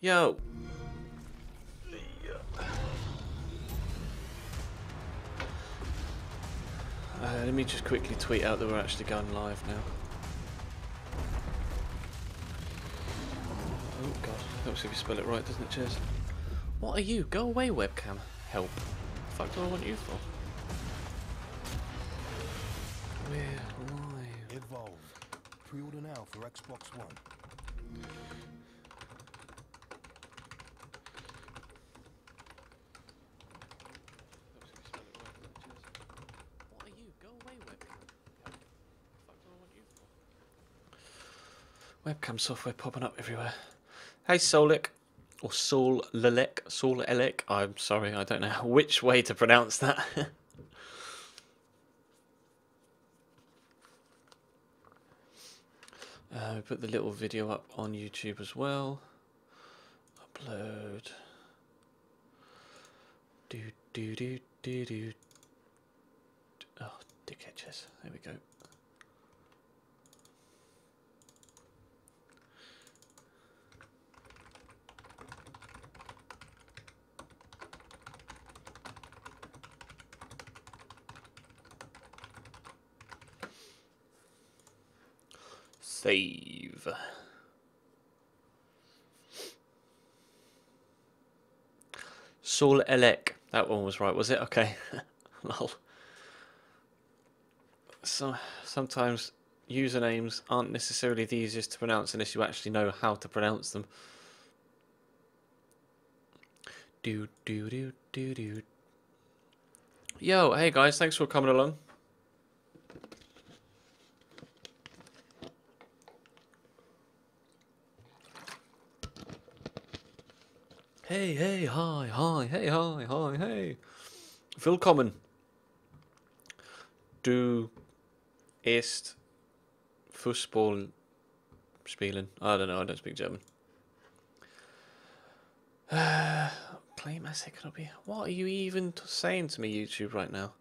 Yo. Let me just quickly tweet out that we're actually going live now. Oh god, helps if you spell it right, doesn't it, Cheers? What are you? Go away, webcam. Help. The fuck do I want you for? We're live. Evolve. Pre-order now for Xbox One. What are you? Go away, webcam. Help. The fuck do I want you for? Webcam software popping up everywhere. Hey, Solic. Or Saul Elec. I'm sorry, I don't know which way to pronounce that. Put the little video up on YouTube as well. Upload. Do. Oh, dickheads. There we go. Save. Saul Elec. That one was right, was it? Okay. Lol. So sometimes usernames aren't necessarily the easiest to pronounce unless you actually know how to pronounce them. Do. Yo, hey guys, thanks for coming along. Hey, hi, hey. Willkommen. Du ist Fußball spielen. I don't know, I don't speak German. Play my second hobby. What are you even saying to me, YouTube, right now?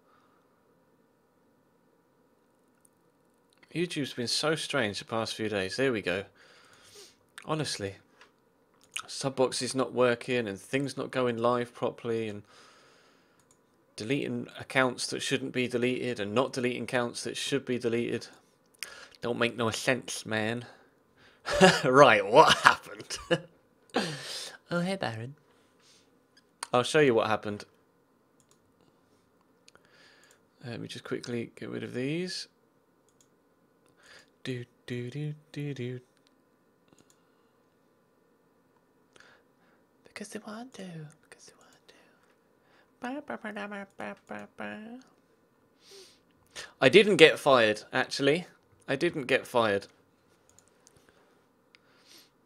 YouTube's been so strange the past few days. There we go. Honestly. Subbox is not working and things not going live properly and deleting accounts that shouldn't be deleted and not deleting accounts that should be deleted. Don't make no sense, man. Right, what happened? Oh, hey, Baron. I'll show you what happened. Let me just quickly get rid of these. Do. Because they want to. I didn't get fired, actually. I didn't get fired.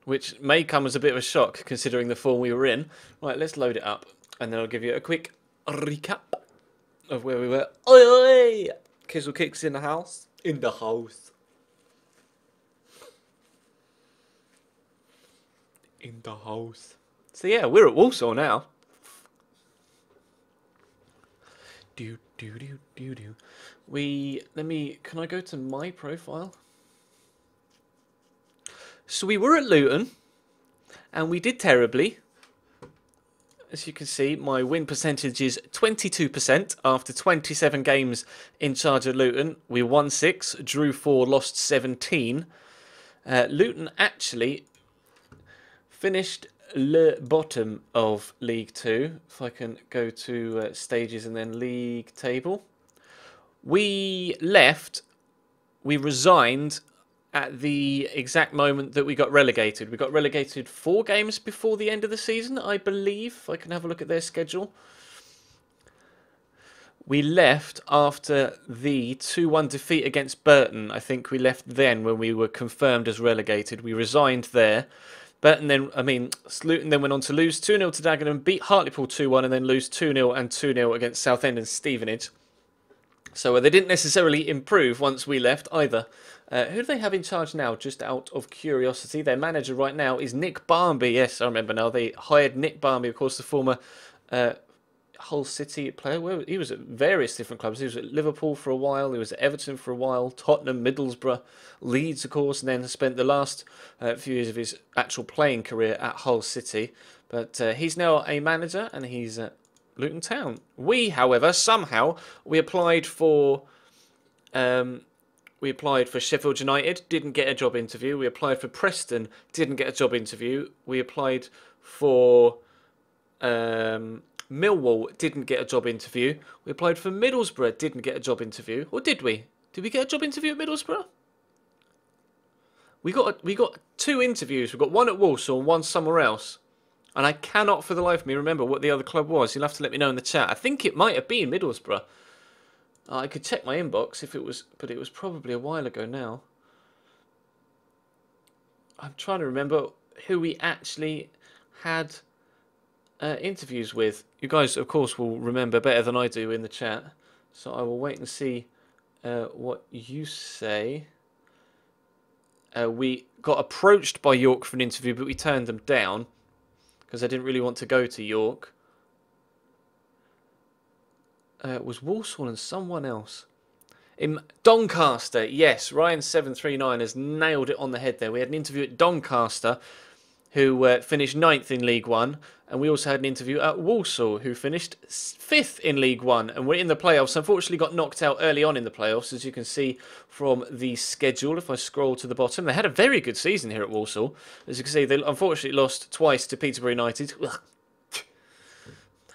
Which may come as a bit of a shock, considering the form we were in. Right, let's load it up. And then I'll give you a quick recap of where we were. Oi, oi! Kizzle Kicks in the house. In the house. In the house. So yeah, we're at Walsall now. Do. Can I go to my profile? So we were at Luton, and we did terribly. As you can see, my win percentage is 22% after 27 games in charge of Luton. We won 6, drew 4, lost 17. Luton actually finished the bottom of League 2. If I can go to stages and then league table. We resigned at the exact moment that we got relegated. We got relegated 4 games before the end of the season, I believe. If I can have a look at their schedule. We left after the 2-1 defeat against Burton. I think we left then when we were confirmed as relegated. We resigned there. Luton then went on to lose 2-0 to Dagenham, beat Hartlepool 2-1, and then lose 2-0 and 2-0 against Southend and Stevenage. So they didn't necessarily improve once we left either. Who do they have in charge now, just out of curiosity? Their manager right now is Nick Barmby. Yes, I remember now. They hired Nick Barmby, of course, the former Hull City player. He was at various different clubs. He was at Liverpool for a while. He was at Everton for a while. Tottenham, Middlesbrough, Leeds, of course, and then spent the last few years of his actual playing career at Hull City. But he's now a manager, and he's at Luton Town. We, however, somehow we applied for. We applied for Sheffield United, didn't get a job interview. We applied for Preston, didn't get a job interview. We applied for Millwall, didn't get a job interview. We applied for Middlesbrough, didn't get a job interview. Or did we? Did we get a job interview at Middlesbrough? We got 2 interviews. We got one at Walsall and one somewhere else. And I cannot for the life of me remember what the other club was. You'll have to let me know in the chat. I think it might have been Middlesbrough. I could check my inbox if it was, but it was probably a while ago now. I'm trying to remember who we actually had interviews with. You guys, of course, will remember better than I do in the chat. So I will wait and see what you say. We got approached by York for an interview, but we turned them down because I didn't really want to go to York. It was Walsall and someone else. In Doncaster, yes, Ryan739 has nailed it on the head there. We had an interview at Doncaster, who finished 9th in League One, and we also had an interview at Walsall, who finished 5th in League One, and we're in the playoffs. Unfortunately, got knocked out early on in the playoffs, as you can see from the schedule. If I scroll to the bottom, they had a very good season here at Walsall. As you can see, they unfortunately lost twice to Peterborough United. Ugh.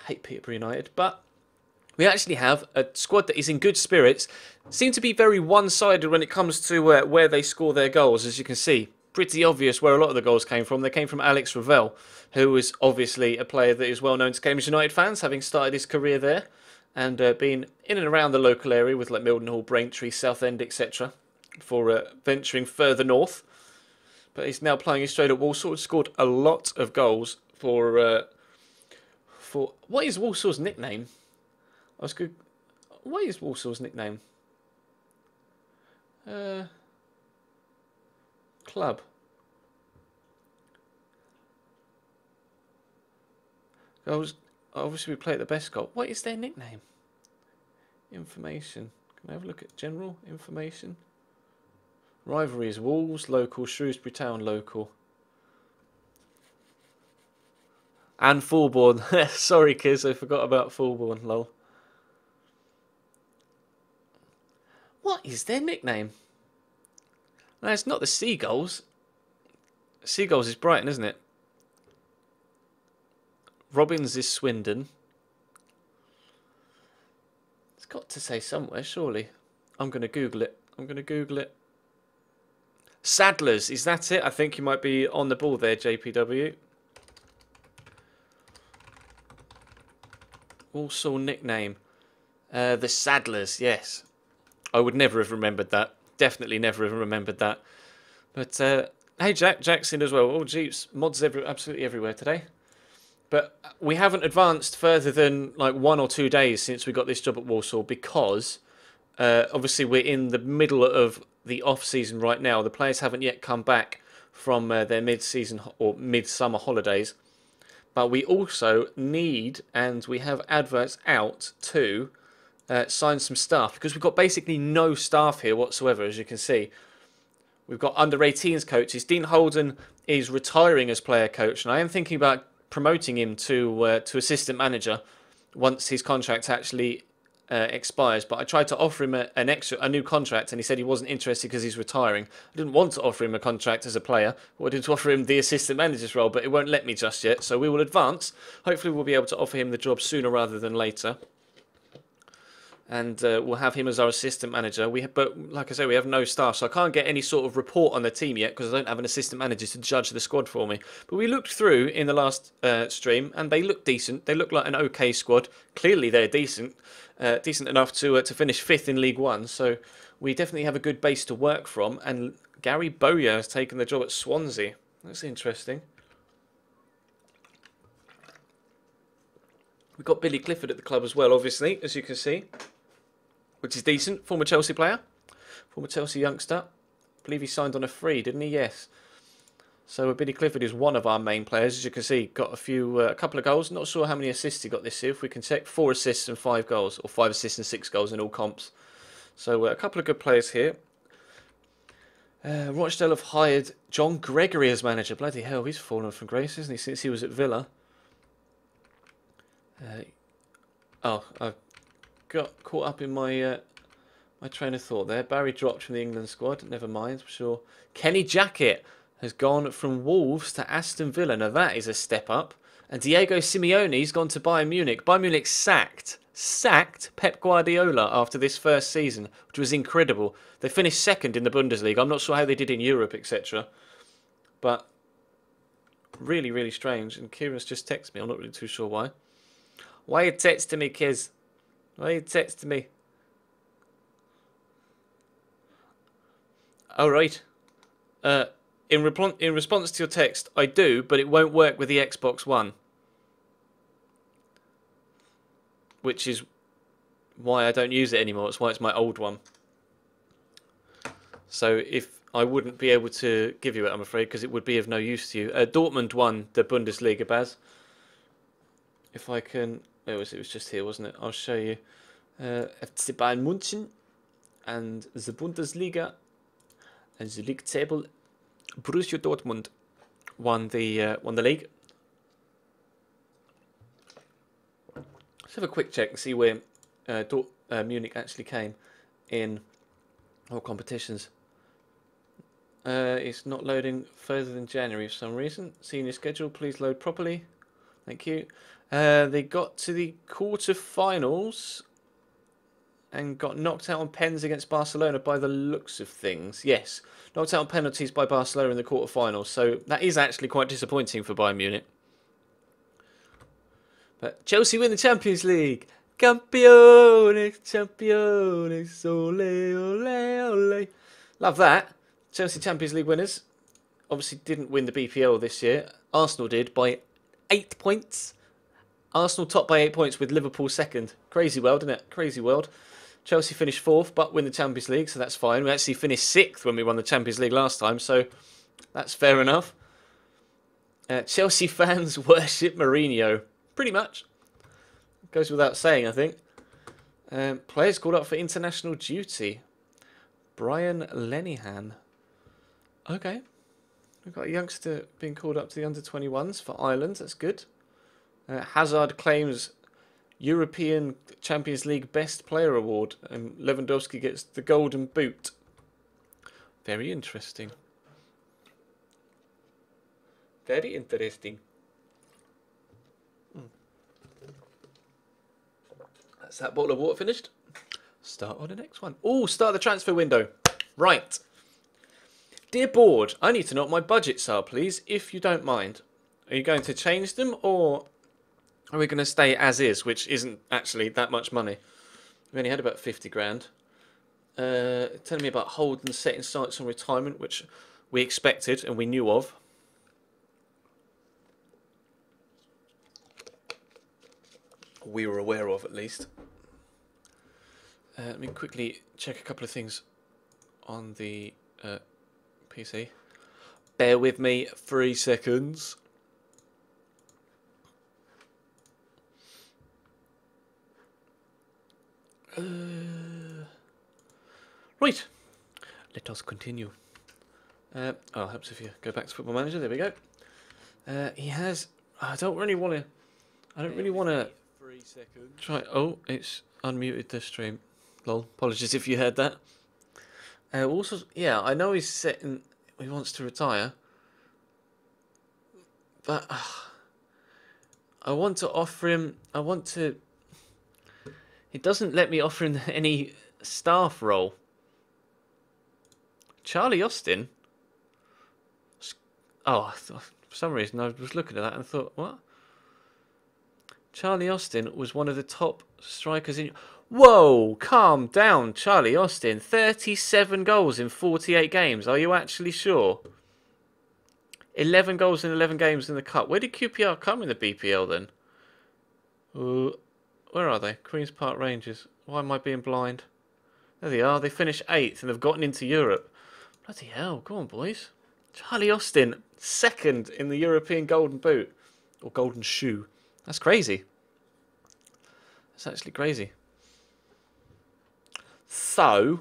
Hate Peterborough United, but we actually have a squad that is in good spirits. Seem to be very one-sided when it comes to where they score their goals, as you can see. Pretty obvious where a lot of the goals came from. They came from Alex Ravel, who is obviously a player that is well known to Cambridge United fans, having started his career there and been in and around the local area with like Mildenhall, Braintree, Southend, etc. before venturing further north. But he's now playing straight at Walsall. Scored a lot of goals for what is Walsall's nickname? What is Walsall's nickname? Club. Obviously we play at the best goal. What is their nickname? Information. Can I have a look at general information? Rivalry is Wolves, local, Shrewsbury Town, local. And Fulbourn. Sorry, kids, I forgot about Fulbourn, lol. What is their nickname? No, it's not the Seagulls. Seagulls is Brighton, isn't it? Robbins is Swindon. It's got to say somewhere, surely. I'm going to Google it. Saddlers, is that it? I think you might be on the ball there, JPW. Walsall nickname. The Saddlers, yes. I would never have remembered that. Definitely never have remembered that. But, hey, Jack's in as well. Oh, jeeps. Mods absolutely everywhere today. But we haven't advanced further than like 1 or 2 days since we got this job at Walsall because obviously we're in the middle of the off-season right now. The players haven't yet come back from their mid-season or mid-summer holidays. But we also need, and we have adverts out to sign some staff because we've got basically no staff here whatsoever, as you can see. We've got under-18s coaches. Dean Holden is retiring as player coach, and I am thinking about promoting him to assistant manager once his contract actually expires. But I tried to offer him a new contract, and he said he wasn't interested because he's retiring. I didn't want to offer him a contract as a player. I wanted to offer him the assistant manager's role, but it won't let me just yet. So we will advance. Hopefully we'll be able to offer him the job sooner rather than later. And we'll have him as our assistant manager. But like I say, we have no staff, so I can't get any sort of report on the team yet because I don't have an assistant manager to judge the squad for me. But we looked through in the last stream, and they look decent. They look like an okay squad. Clearly, they're decent, decent enough to finish 5th in League One. So we definitely have a good base to work from. And Gary Bowyer has taken the job at Swansea. That's interesting. We've got Billy Clifford at the club as well, obviously, as you can see, which is decent. Former Chelsea player, former Chelsea youngster. I believe he signed on a free, didn't he? Yes. So Billy Clifford is one of our main players. As you can see, got a couple of goals. Not sure how many assists he got this year. If we can check, 4 assists and 5 goals, or 5 assists and 6 goals in all comps. So a couple of good players here. Rochdale have hired John Gregory as manager. Bloody hell, he's fallen from grace, isn't he, since he was at Villa. I got caught up in my my train of thought there. Barry dropped from the England squad. Never mind, I'm sure. Kenny Jackett has gone from Wolves to Aston Villa. Now that is a step up. And Diego Simeone's gone to Bayern Munich. Bayern Munich sacked Pep Guardiola after this first season, which was incredible. They finished second in the Bundesliga. I'm not sure how they did in Europe, etc. But really, really strange. And Kieran's just texted me. I'm not really too sure why. Why are you texting me, Kiz? Why are you texting me? Oh, right. In response to your text, I do, but it won't work with the Xbox One. Which is why I don't use it anymore. It's why it's my old one. So if I wouldn't be able to give you it, I'm afraid, because it would be of no use to you. Dortmund won the Bundesliga, Baz. If I can... It was just here, wasn't it? I'll show you. FC Bayern München and the Bundesliga and the league table. Borussia Dortmund won the league. Let's have a quick check and see where Munich actually came in all competitions. It's not loading further than January for some reason. Senior schedule, please load properly. Thank you. They got to the quarter-finals and got knocked out on pens against Barcelona by the looks of things. Yes, knocked out on penalties by Barcelona in the quarter-finals. So that is actually quite disappointing for Bayern Munich. But Chelsea win the Champions League. Campeones, campeones, ole, ole, ole. Love that. Chelsea Champions League winners. Obviously didn't win the BPL this year. Arsenal did by 8 points. Arsenal top by 8 points with Liverpool second. Crazy world, isn't it? Crazy world. Chelsea finished 4th but win the Champions League, so that's fine. We actually finished 6th when we won the Champions League last time, so that's fair enough. Chelsea fans worship Mourinho. Pretty much. Goes without saying, I think. Players called up for international duty. Brian Lenihan. Okay. We've got a youngster being called up to the under-21s for Ireland. That's good. Hazard claims European Champions League Best Player Award. And Lewandowski gets the Golden Boot. Very interesting. Very interesting. That's that bottle of water finished. Start on the next one. Oh, start the transfer window. Right. Dear board, I need to know what my budgets are, please, if you don't mind. Are you going to change them, or are we going to stay as is, which isn't actually that much money? We only had about 50 grand. Telling me about Holden setting sights on retirement, which we expected and we knew of. We were aware of, at least. Let me quickly check a couple of things on the PC. Bear with me 3 seconds. Right. Let us continue. Helps if you go back to Football Manager. There we go. He has... I don't really want to... 3 seconds. Try... Oh, it's unmuted the stream. Lol. Apologies if you heard that. Also, yeah, I know he's setting... He wants to retire. But... I want to offer him... I want to... It doesn't let me offer him any staff role. Charlie Austin? Oh, for some reason I was looking at that and thought, what? Charlie Austin was one of the top strikers in... Whoa, calm down, Charlie Austin. 37 goals in 48 games. Are you actually sure? 11 goals in 11 games in the Cup. Where did QPR come in the BPL then? Where are they? Queen's Park Rangers. Why am I being blind? There they are. They finished 8th and have gotten into Europe. Bloody hell. Go on, boys. Charlie Austin, second in the European Golden Boot. Or Golden Shoe. That's crazy. That's actually crazy. So,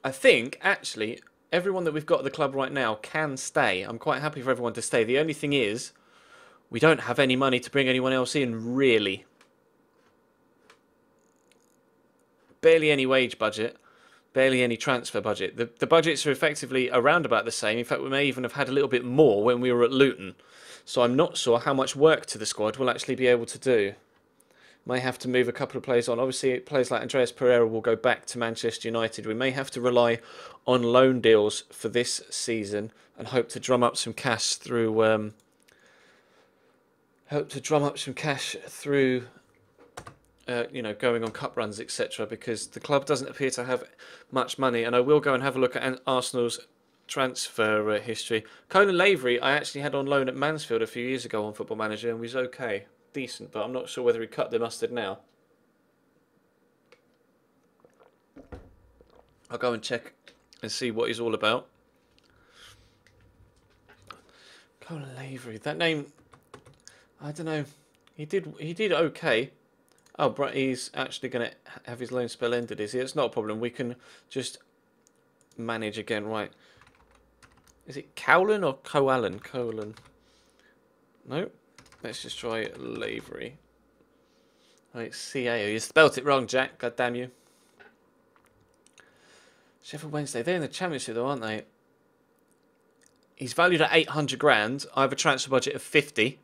I think, actually, everyone that we've got at the club right now can stay. I'm quite happy for everyone to stay. The only thing is, we don't have any money to bring anyone else in, really. Barely any wage budget. Barely any transfer budget. The budgets are effectively around about the same. In fact, we may even have had a little bit more when we were at Luton. So I'm not sure how much work to the squad we'll actually be able to do. May have to move a couple of players on. Obviously, players like Andreas Pereira will go back to Manchester United. We may have to rely on loan deals for this season and hope to drum up some cash through. Going on cup runs, etc. Because the club doesn't appear to have much money. And I will go and have a look at Arsenal's transfer history. Colin Lavery, I actually had on loan at Mansfield a few years ago on Football Manager and was okay. Decent, but I'm not sure whether he cut the mustard now. I'll go and check and see what he's all about. Colin Lavery, that name, I don't know. He did okay. Oh, but he's actually going to have his loan spell ended, is he? It's not a problem. We can just manage again, right? Is it Cowlan or Coalan? Coalan. No. Let's just try Lavery. Oh, it's C-A-O. You spelt it wrong, Jack. God damn you. Sheffield Wednesday. They're in the Championship, though, aren't they? He's valued at 800 grand. I have a transfer budget of 50.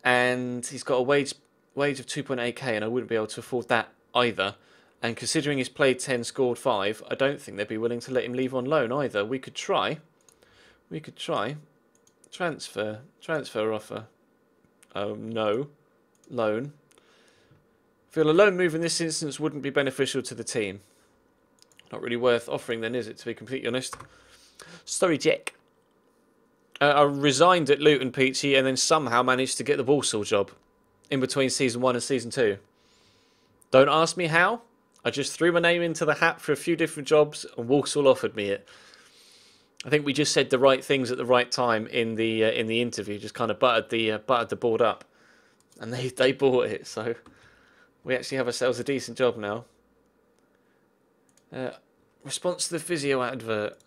And he's got a wage of 2.8k, and I wouldn't be able to afford that either. And considering he's played 10, scored 5, I don't think they'd be willing to let him leave on loan either. We could try. Transfer offer. Oh, no. Loan. Feel a loan move in this instance wouldn't be beneficial to the team. Not really worth offering then, is it, to be completely honest? Sorry, Jack. I resigned at Luton, Peachy, and then somehow managed to get the Walsall job in between Season 1 and Season 2. Don't ask me how. I just threw my name into the hat for a few different jobs, and Walsall offered me it. I think we just said the right things at the right time in the interview. Just kind of buttered the board up, and they bought it. So we actually have ourselves a decent job now. Response to the physio advert.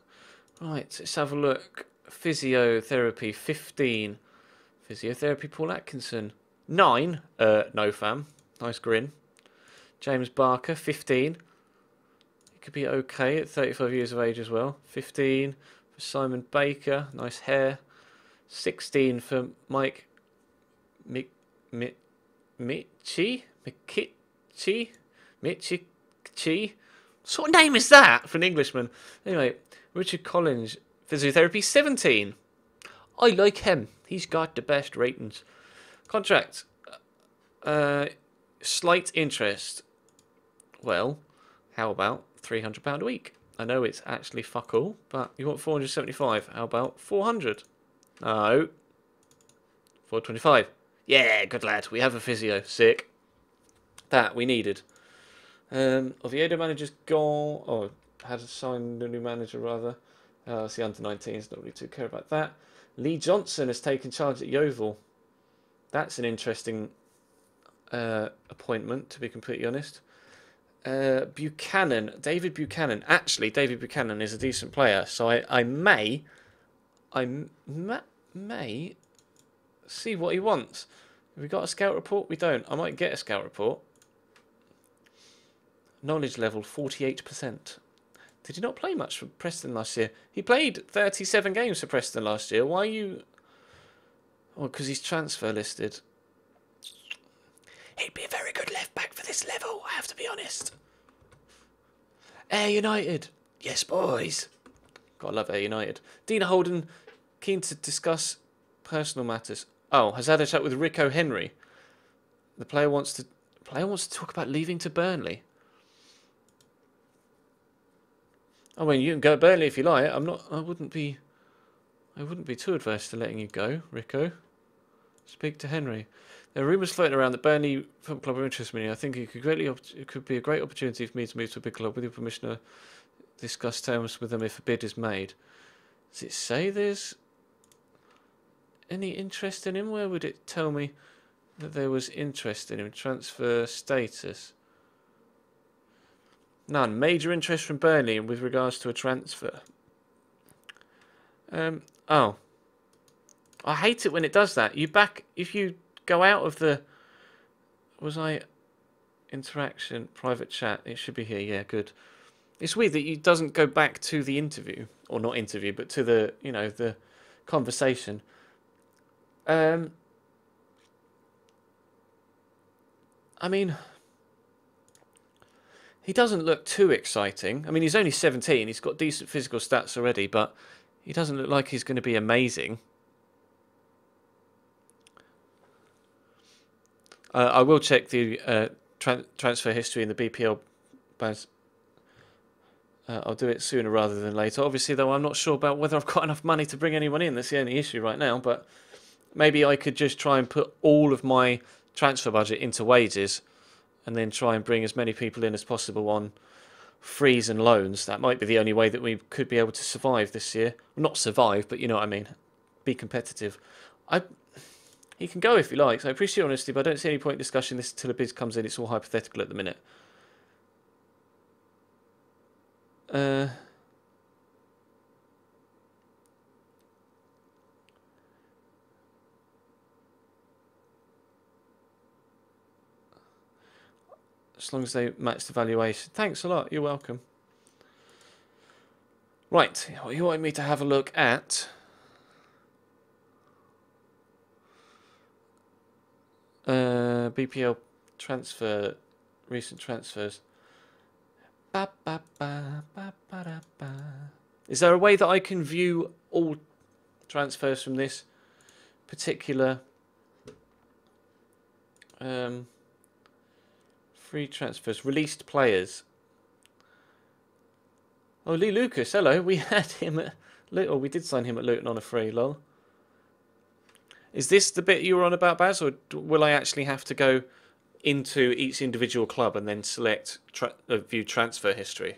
Right, let's have a look. Physiotherapy 15. Physiotherapy Paul Atkinson 9. No fam. Nice grin. James Barker 15. He could be okay at 35 years of age as well. 15 for Simon Baker. Nice hair. 16 for Mike Michi. What sort of name is that for an Englishman? Anyway, Richard Collins, physiotherapy 17. I like him. He's got the best ratings. Contract. Slight interest. Well, how about £300 a week? I know it's actually fuck all, but you want 475. How about 400? No. 425. Yeah, good lad. We have a physio. Sick. That we needed. Oviedo manager's gone. Oh, had to sign a new manager rather. It's the under-19s. Don't really too care about that. Lee Johnson has taken charge at Yeovil. That's an interesting appointment, to be completely honest. Buchanan, David Buchanan. Actually, David Buchanan is a decent player, so I may see what he wants. Have we got a scout report? We don't. I might get a scout report. Knowledge level 48%. Did he not play much for Preston last year? He played 37 games for Preston last year. Why are you... Oh, because he's transfer listed. He'd be a very good left back for this level, I have to be honest. Ayr United. Yes, boys. Gotta love Ayr United. Dina Holden, keen to discuss personal matters. Oh, has had a chat with Rico Henry. The player wants to talk about leaving to Burnley. I mean, you can go to Burnley if you like. I wouldn't be too adverse to letting you go, Rico. Speak to Henry. There are rumours floating around that Burnley Football Club are interested in me. I think it could be a great opportunity for me to move to a big club. With your permission to discuss terms with them if a bid is made. Does it say there's any interest in him? Where would it tell me that there was interest in him? Transfer status. None. Major interest from Burnley with regards to a transfer. Oh. I hate it when it does that. If you go out of the... Was I... Interaction, private chat. It should be here. Yeah, good. It's weird that it doesn't go back to the interview. Or not interview, but to the, the conversation. I mean... He doesn't look too exciting. I mean, he's only 17. He's got decent physical stats already, but he doesn't look like he's going to be amazing. I will check the transfer history in the BPL bans. I'll do it sooner rather than later. Obviously, though, I'm not sure about whether I've got enough money to bring anyone in. That's the only issue right now. But maybe I could just try and put all of my transfer budget into wages and then try and bring as many people in as possible on frees and loans. That might be the only way that we could be able to survive this year. Well, not survive, but you know what I mean. Be competitive. He can go if he likes. I appreciate your honesty, but I don't see any point in discussing this until a bid comes in. It's all hypothetical at the minute. As long as they match the valuation. Thanks a lot. You're welcome. Right. You wanted me to have a look at... BPL transfer, recent transfers. Is there a way that I can view all transfers from this particular free transfers? Released players. Oh, Lee Lucas, hello. We had him at Luton. We did sign him at Luton on a free, lol. Is this the bit you were on about, Baz, or will I actually have to go into each individual club and then select view transfer history?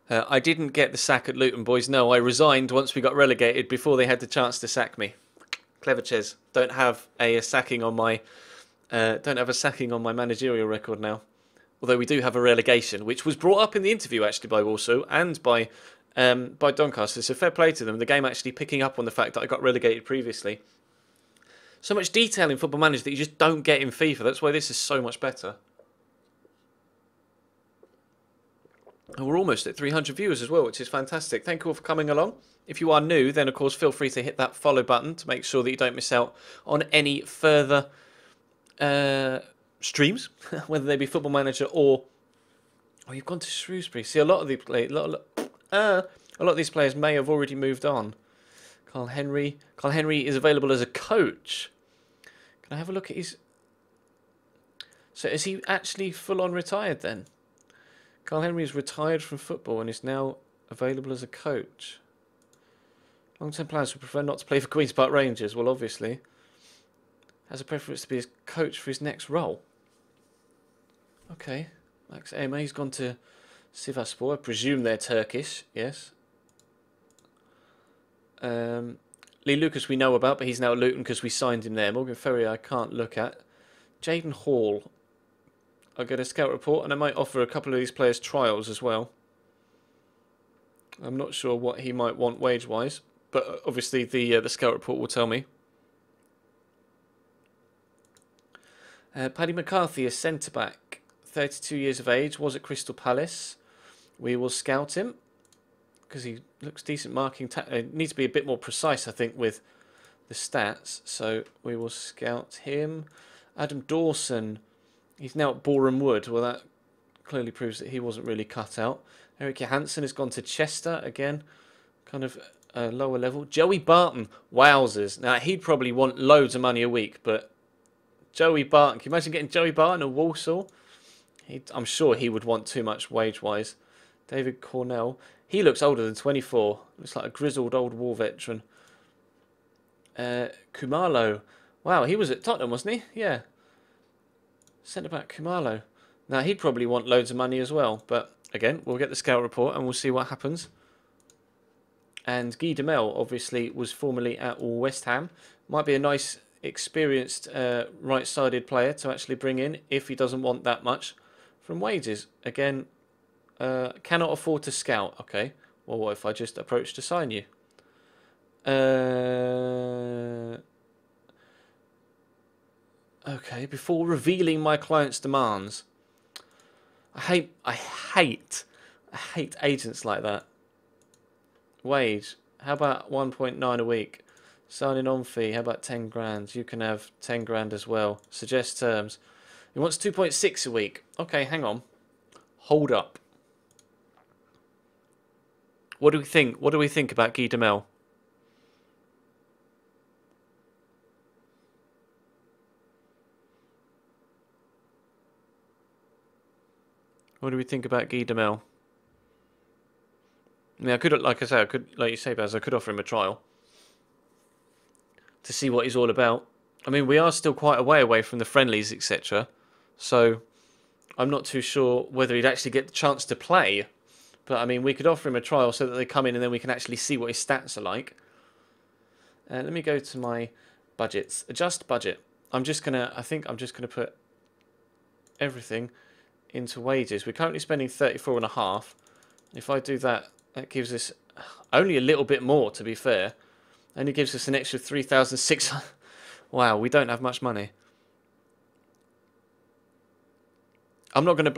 I didn't get the sack at Luton, boys. No, I resigned once we got relegated before they had the chance to sack me. Clever Ches. Don't have a sacking on my managerial record now. Although we do have a relegation, which was brought up in the interview actually by Walsall and by Doncaster. So fair play to them. The game actually picking up on the fact that I got relegated previously. So much detail in Football Manager that you just don't get in FIFA. That's why this is so much better. And we're almost at 300 viewers as well, which is fantastic. Thank you all for coming along. If you are new, then of course feel free to hit that follow button to make sure that you don't miss out on any further streams, whether they be Football Manager or... Oh, you've gone to Shrewsbury. See, a lot of these players may have already moved on. Carl Henry is available as a coach. Can I have a look at his... So is he actually full-on retired then? Carl Henry is retired from football and is now available as a coach. Long-term plans would prefer not to play for Queen's Park Rangers. Well, obviously. Has a preference to be his coach for his next role. Okay. Max Ema, he's gone to Sivasspor. I presume they're Turkish. Yes. Lee Lucas we know about, but he's now at Luton because we signed him there. Morgan Ferrier I can't look at. Jaden Hall. I'll get a scout report and I might offer a couple of these players trials as well. I'm not sure what he might want wage-wise, but obviously the scout report will tell me. Paddy McCarthy, a centre-back, 32 years of age, was at Crystal Palace. We will scout him because he looks decent marking. Needs to be a bit more precise, I think, with the stats. So we will scout him. Adam Dawson, he's now at Boreham Wood. Well, that clearly proves that he wasn't really cut out. Eric Johansson has gone to Chester again, kind of lower level. Joey Barton, wowzers. Now, he'd probably want loads of money a week, but Joey Barton, can you imagine getting Joey Barton at Walsall? I'm sure he would want too much wage-wise. David Cornell, he looks older than 24. Looks like a grizzled old war veteran. Kumalo, wow, he was at Tottenham, wasn't he? Yeah. Centre-back Kumalo. Now, he'd probably want loads of money as well. But, again, we'll get the scout report and we'll see what happens. And Guy Demel, obviously, was formerly at West Ham. Might be a nice, experienced, right-sided player to actually bring in if he doesn't want that much from wages. Again, cannot afford to scout. Okay, well, what if I just approach to sign you? Okay, before revealing my client's demands. I hate agents like that. Wage, how about 1.9 a week? Signing on fee, how about 10 grand? You can have 10 grand as well. Suggest terms. He wants 2.6 a week. Okay, hang on. Hold up. What do we think? What do we think about Guy Demel? What do we think about Guy Demel? I mean, I could, like I say, I could, like you say, Baz, I could offer him a trial to see what he's all about. I mean, we are still quite a way away from the friendlies, etc. So I'm not too sure whether he'd actually get the chance to play. But I mean, we could offer him a trial so that they come in and then we can actually see what his stats are like. Let me go to my budgets. Adjust budget. I think I'm just gonna put everything into wages. We're currently spending 34.5. If I do that, that gives us only a little bit more, to be fair. Only gives us an extra 3,600. Wow, we don't have much money. I'm not gonna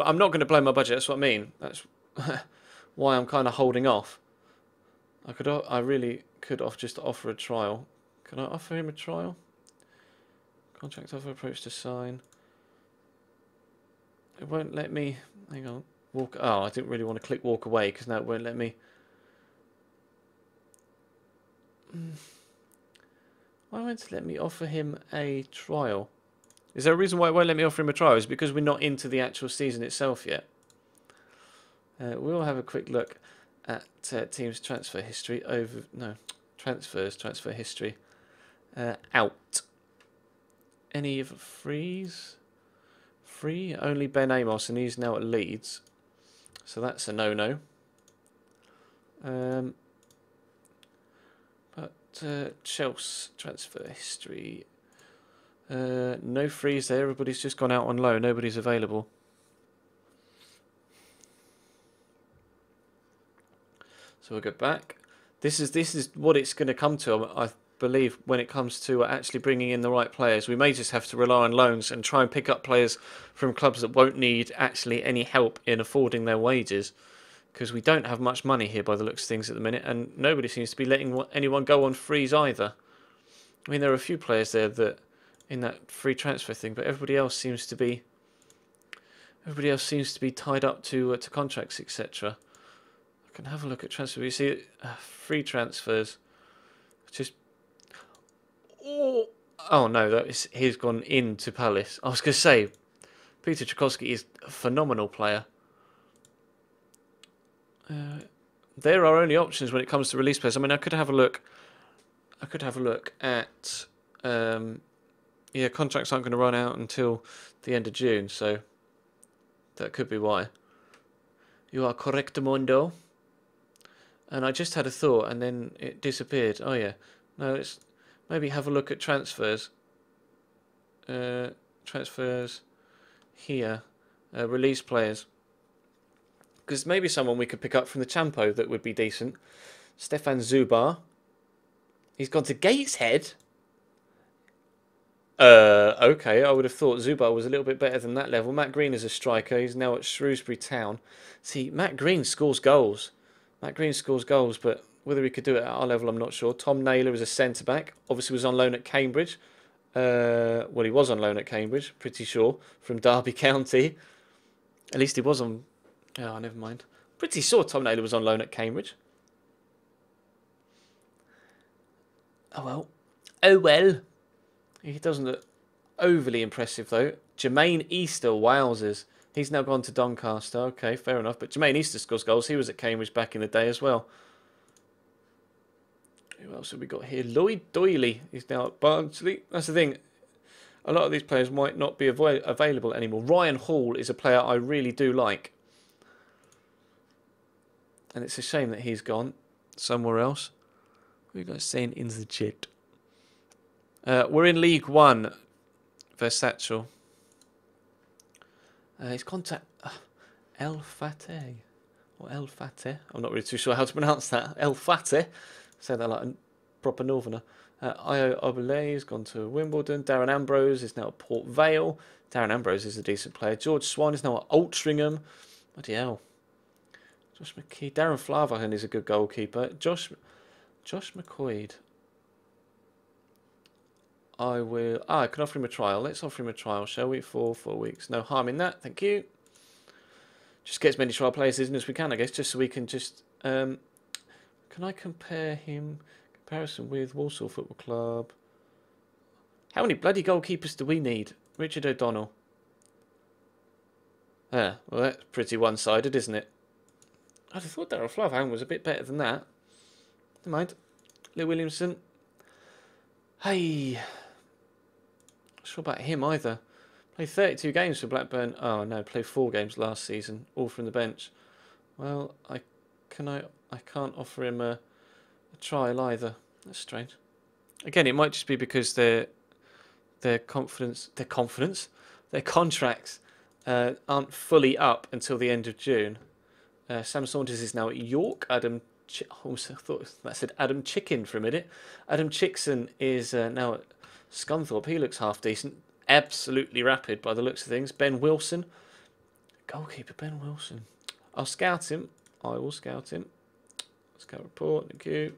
blow my budget. That's what I mean. That's why I'm kind of holding off. I really could just offer a trial. Can I offer him a trial? Contract offer, approach to sign. It won't let me. Hang on. Walk. Oh, I didn't really want to click walk away because now it won't let me. Why won't it let me offer him a trial? Is there a reason why it won't let me offer him a trial? Is it because we're not into the actual season itself yet? We'll have a quick look at team's transfer history. Transfer history. Out. Any of frees? Free? Only Ben Amos, and he's now at Leeds. So that's a no-no. Chelsea transfer history. No frees there. Everybody's just gone out on loan. Nobody's available. So we'll go back. This is what it's going to come to, I believe, when it comes to actually bringing in the right players. We may just have to rely on loans and try and pick up players from clubs that won't need actually any help in affording their wages, because we don't have much money here by the looks of things at the minute, and nobody seems to be letting anyone go on frees either. I mean, there are a few players there that in that free transfer thing, but everybody else seems to be tied up to contracts, etc. I can have a look at transfer. You see, free transfers. Just oh no, he's gone into Palace. I was going to say, Peter Tchaikovsky is a phenomenal player. There are only options when it comes to release players. I mean, I could have a look. At contracts aren't going to run out until the end of June, so that could be why. You are correct, Mondo. And I just had a thought, and then it disappeared. Oh yeah, no, it's maybe have a look at transfers. Transfers here, release players. Because maybe someone we could pick up from the Champo that would be decent. Stefan Zubar. He's gone to Gateshead. Okay, I would have thought Zubar was a little bit better than that level. Matt Green is a striker. He's now at Shrewsbury Town. See, Matt Green scores goals. But whether he could do it at our level, I'm not sure. Tom Naylor is a centre-back. Obviously was on loan at Cambridge. Well, he was on loan at Cambridge, pretty sure, from Derby County. At least he was on... Oh, never mind. Pretty sure Tom Naylor was on loan at Cambridge. Oh well. He doesn't look overly impressive, though. Jermaine Easter, wowzers. He's now gone to Doncaster. Okay, fair enough. But Jermaine Easter scores goals. He was at Cambridge back in the day as well. Who else have we got here? Lloyd Doyley. He's now at Barnsley. That's the thing. a lot of these players might not be available anymore. Ryan Hall is a player I really do like. And it's a shame that he's gone somewhere else. What are you guys saying in the chat? We're in League One, Versatile. He's gone to El Fateh. Or El Fateh. I'm not really too sure how to pronounce that. El Fateh. Say that like a proper northerner. Io Obele has gone to Wimbledon. Darren Ambrose is now at Port Vale. Darren Ambrose is a decent player. George Swan is now at Altrincham. Bloody hell. Josh McKee. Darren Flaverhan is a good goalkeeper. Josh McCoyd. I can offer him a trial. Let's offer him a trial, shall we? For 4 weeks. No harm in that. Thank you. Just get as many trial players in as we can, I guess, just so we can just... can I compare him... Comparison with Walsall Football Club. How many bloody goalkeepers do we need? Richard O'Donnell. Well, that's pretty one-sided, isn't it? I thought Darryl Flaverhan was a bit better than that. Never mind. Lou Williamson. Hey. Not sure about him either. Played 32 games for Blackburn. Oh no, played 4 games last season, all from the bench. Well, I can't offer him a trial either. That's strange. Again, it might just be because their contracts aren't fully up until the end of June. Sam Saunders is now at York. I thought that said Adam Chicken for a minute. Adam Chickson is now at Scunthorpe. He looks half decent. Absolutely rapid by the looks of things. Ben Wilson. Goalkeeper Ben Wilson. I'll scout him. I will scout him. Scout report. Thank you.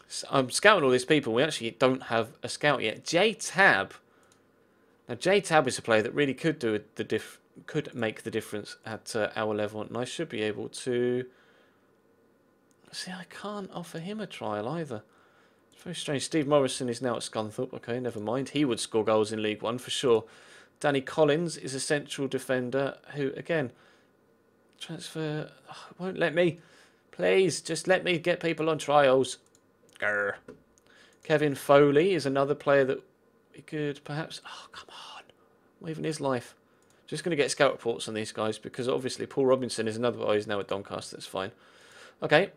So I'm scouting all these people. We actually don't have a scout yet. J-Tab. Now J-Tab is a player that really could do could make the difference at our level, and I should be able to... See, I can't offer him a trial either. It's very strange. Steve Morrison is now at Scunthorpe. Okay, never mind. He would score goals in League One for sure. Danny Collins is a central defender who, again, transfer... won't let me. Please, just let me get people on trials. Grr. Kevin Foley is another player that we could perhaps... Oh, come on. Not even his life. Just going to get scout reports on these guys because obviously Paul Robinson is another guy who's now at Doncaster. That's fine. Okay.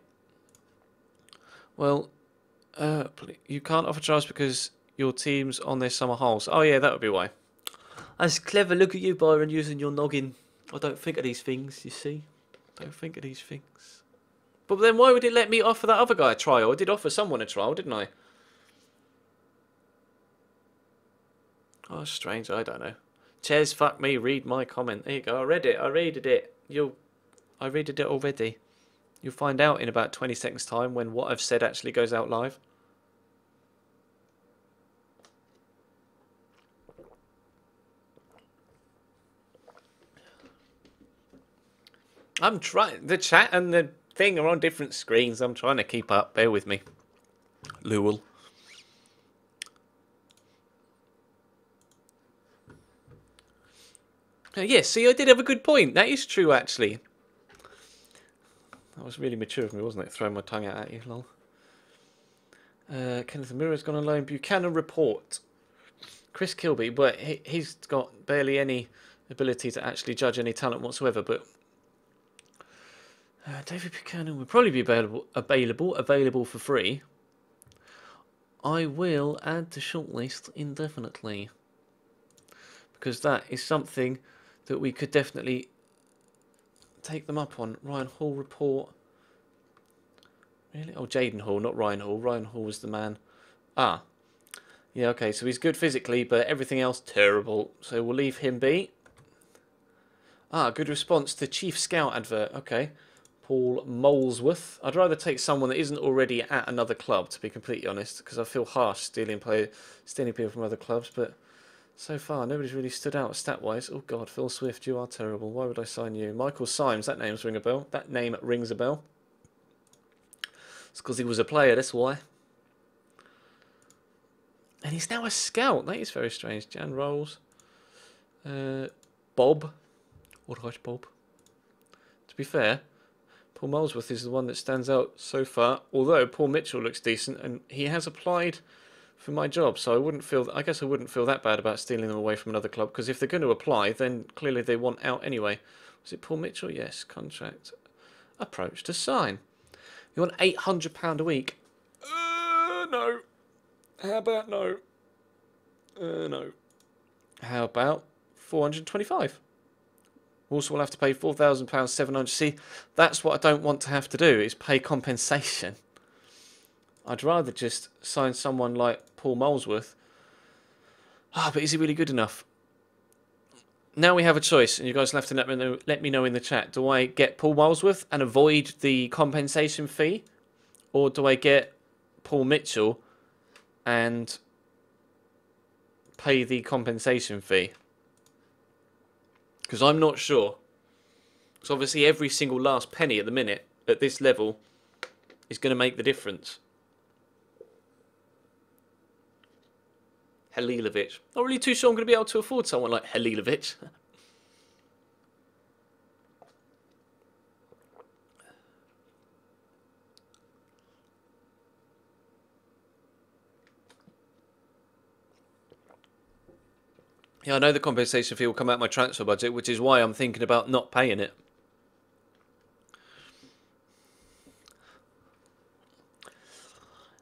Well, you can't offer trials because your team's on their summer holes. Oh yeah, that would be why. That's clever. Look at you, Byron, using your noggin. I don't think of these things, you see. Don't think of these things. But then why would it let me offer that other guy a trial? I did offer someone a trial, didn't I? Oh, strange. I don't know. Ches, fuck me, read my comment. There you go. I read it. I rated it. I rated it already. You'll find out in about 20 seconds time when what I've said actually goes out live. I'm trying. The chat and the thing are on different screens. I'm trying to keep up. Bear with me. Lewell. Yes, see, I did have a good point. That is true, actually. That was really mature of me, wasn't it? Throwing my tongue out at you, lol. Kenneth Mura's gone on loan. Buchanan report. Chris Kilby, but he's got barely any ability to actually judge any talent whatsoever. But David Buchanan would probably be available for free. I will add to shortlist indefinitely because that is something that we could definitely take them up on. Ryan Hall report. Really? Oh, Jaden Hall, not Ryan Hall. Ryan Hall was the man. Ah. Yeah, okay, so he's good physically, but everything else terrible. So we'll leave him be. Ah, good response to Chief Scout advert. Okay. Paul Molesworth. I'd rather take someone that isn't already at another club, to be completely honest, because I feel harsh stealing people from other clubs, but so far nobody's really stood out stat-wise. Oh god, Phil Swift, you are terrible. Why would I sign you? Michael Symes, that name rings a bell. It's because he was a player, that's why. And he's now a scout. That is very strange. Jan Rolls. Bob. Alright, Bob. To be fair, Paul Molesworth is the one that stands out so far. Although Paul Mitchell looks decent, and he has applied for my job, so I wouldn't feel. I guess I wouldn't feel that bad about stealing them away from another club, because if they're going to apply, then clearly they want out anyway. Was it Paul Mitchell? Yes, contract approach to sign. You want £800 a week? No. How about no? No. How about 425? Also, we'll have to pay £4,000, 700. See, that's what I don't want to have to do, is pay compensation. I'd rather just sign someone like Paul Molesworth. But is he really good enough? Now we have a choice, and you guys will have to let me know in the chat. Do I get Paul Molesworth and avoid the compensation fee? Or do I get Paul Mitchell and pay the compensation fee? Because I'm not sure. Because obviously every single last penny at the minute, at this level, is going to make the difference. Halilovic. Not really too sure I'm going to be able to afford someone like Halilovic. Yeah, I know the compensation fee will come out of my transfer budget, which is why I'm thinking about not paying it.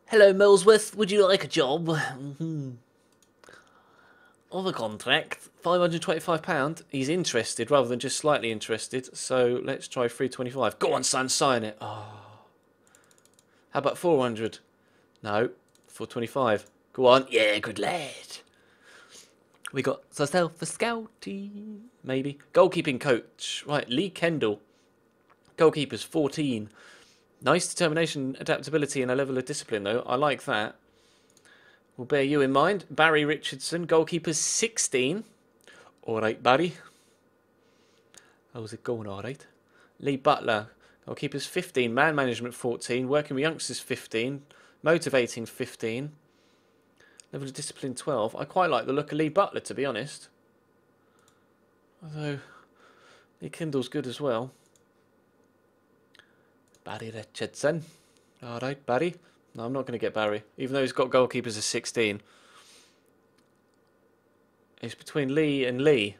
Hello, Molesworth. Would you like a job? Of a contract, £525. He's interested rather than just slightly interested. So let's try 325. Go on, son, sign it. Oh. How about 400? No, 425. Go on. Yeah, good lad. We got ourselves a scouty, maybe. Goalkeeping coach. Right, Lee Kendall. Goalkeepers, 14. Nice determination, adaptability, and a level of discipline, though. I like that. We'll bear you in mind. Barry Richardson, goalkeepers, 16. All right, Barry. How's it going, all right? Lee Butler, goalkeepers, 15. Man management, 14. Working with youngsters, 15. Motivating, 15. Level of discipline, 12. I quite like the look of Lee Butler, to be honest. Although, Lee Kendall's good as well. Barry Richardson. Alright, Barry. No, I'm not going to get Barry. Even though he's got goalkeepers of 16. It's between Lee and Lee.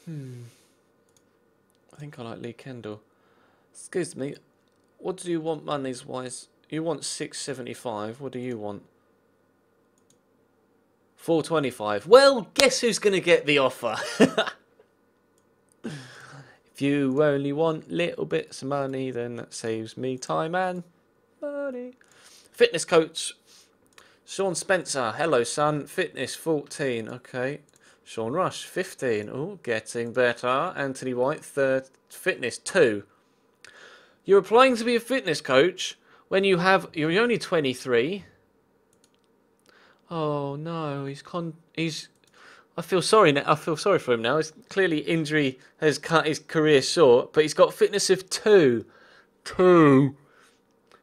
I think I like Lee Kendall. Excuse me. What do you want monies-wise? You want 675. What do you want? 425. Well, guess who's going to get the offer? If you only want little bits of money, then that saves me time and money. Fitness coach, Sean Spencer. Hello, son. Fitness, 14. Okay. Sean Rush, 15. Oh, getting better. Anthony White, third. Fitness, 2. You're applying to be a fitness coach when you're only 23. Oh no, he's. I feel sorry now. I feel sorry for him now. It's clearly injury has cut his career short, but he's got fitness of 2. 2.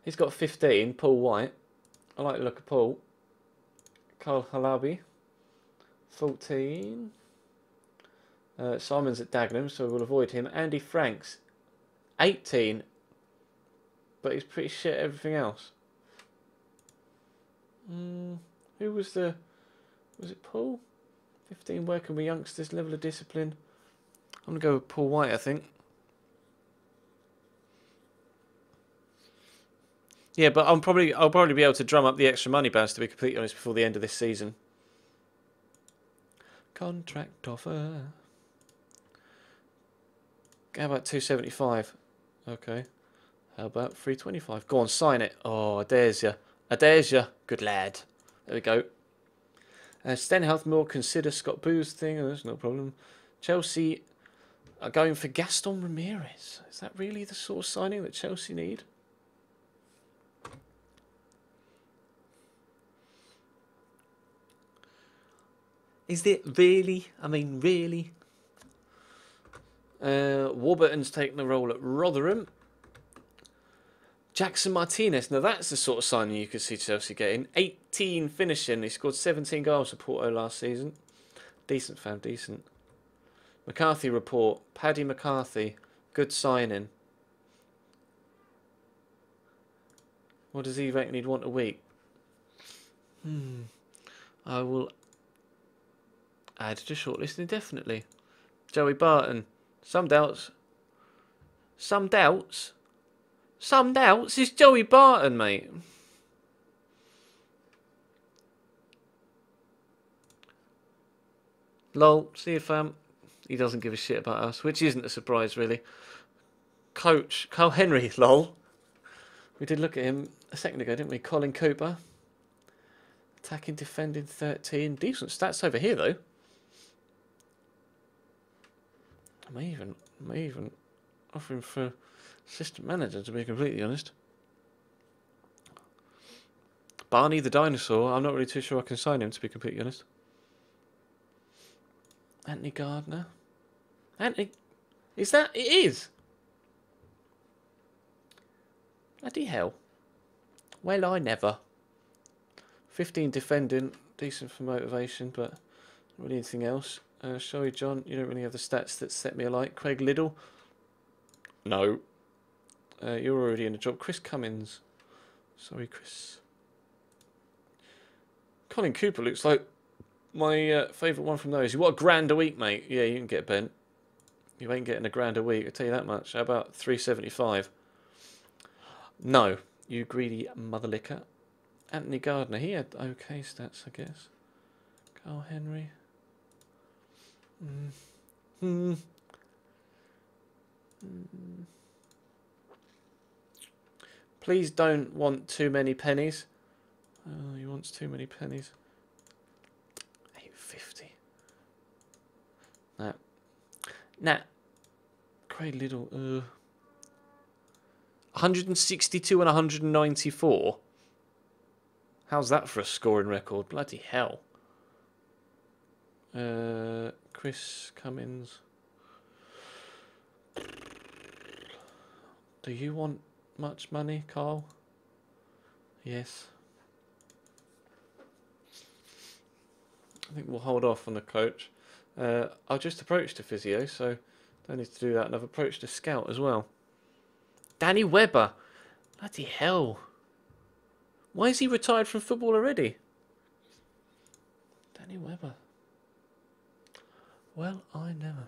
He's got 15. Paul White. I like the look of Paul. Carl Halabi. 14. Simon's at Dagenham, so we'll avoid him. Andy Franks. 18. But he's pretty shit at everything else. Who was the... Was it Paul? 15, working with youngsters, level of discipline. I'm going to go with Paul White, I think. Yeah, but I'll probably be able to drum up the extra money balance, to be completely honest, before the end of this season. Contract offer. How about 275? Okay. How about 325? Go on, sign it. Oh, I dares you. I dares you. Good lad. There we go. Stenhouse Moore, consider Scott Booth's thing. Oh, that's no problem. Chelsea are going for Gaston Ramirez. Is that really the sort of signing that Chelsea need? Is it really? I mean, really? Warburton's taking the role at Rotherham. Jackson Martinez. Now that's the sort of signing you could see Chelsea getting. 18 finishing. He scored 17 goals for Porto last season. Decent, fam, decent. McCarthy report. Paddy McCarthy. Good signing. What does he reckon he'd want a week? I will add to shortlist indefinitely. Joey Barton. Some doubts. Some doubts? Some doubts? It's Joey Barton, mate. Lol. See you, fam. He doesn't give a shit about us, which isn't a surprise, really. Coach. Carl Henry, lol. We did look at him a second ago, didn't we? Colin Cooper. Attacking, defending, 13. Decent stats over here, though. I may even offer him for assistant manager, to be completely honest. Barney the dinosaur. I'm not really too sure I can sign him, to be completely honest. Anthony Gardner. Anthony... Is that... It is! Bloody hell. Well, I never. 15 defending. Decent for motivation, but not really anything else. Sorry, John. You don't really have the stats that set me alight. Craig Liddell. No. You're already in a job. Chris Cummins. Sorry, Chris. Colin Cooper looks like my favourite one from those. You want a grand a week, mate? Yeah, you can get bent. You ain't getting a grand a week, I'll tell you that much. How about 375? No, you greedy mother licker. Anthony Gardner, he had okay stats, I guess. Carl Henry. Please don't want too many pennies. Oh, he wants too many pennies. 850. Nah. Craig Liddell. 162 and 194. How's that for a scoring record? Bloody hell. Chris Cummins. Do you want much money, Carl? Yes. I think we'll hold off on the coach. I've just approached a physio, so don't need to do that. And I've approached a scout as well. Danny Webber. Bloody hell. Why is he retired from football already? Danny Webber. Well, I never.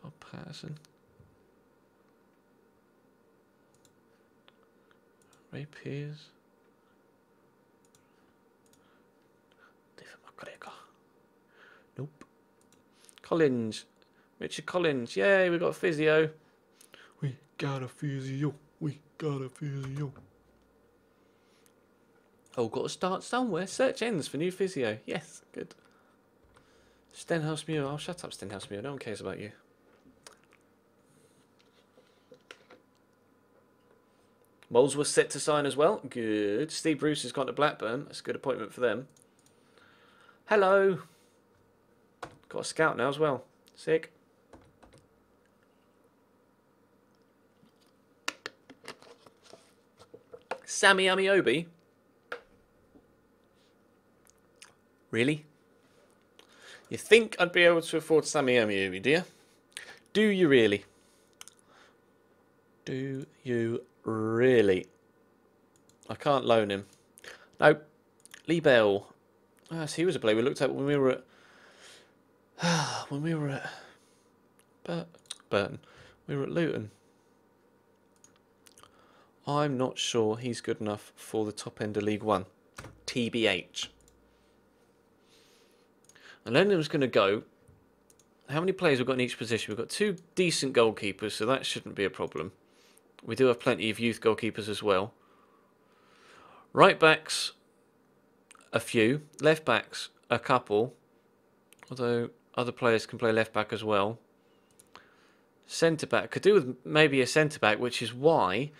Bob Patterson. Ray Pears. David McGregor. Nope. Collins. Richard Collins. Yay, we got a physio. We got a physio. We got a physio. Oh, got to start somewhere. Search ends for new physio. Yes, good. Stenhouse Muir. Oh, shut up, Stenhouse Muir. No one cares about you. Moles was set to sign as well. Good. Steve Bruce has gone to Blackburn. That's a good appointment for them. Hello. Got a scout now as well. Sick. Sammy Amiobi. Really? You think I'd be able to afford Sammy Amiobi, do you? Do you really? Do you really? I can't loan him. No. Lee Bell. Ah, so he was a player we looked at when we were at... when we were at... Burton. We were at Luton. I'm not sure he's good enough for the top end of League One. TBH. And then it was going to go. How many players we've got in each position? We've got 2 decent goalkeepers, so that shouldn't be a problem. We do have plenty of youth goalkeepers as well. Right backs, a few. Left backs, a couple. Although other players can play left back as well. Centre back. Could do with maybe a centre back, which is why...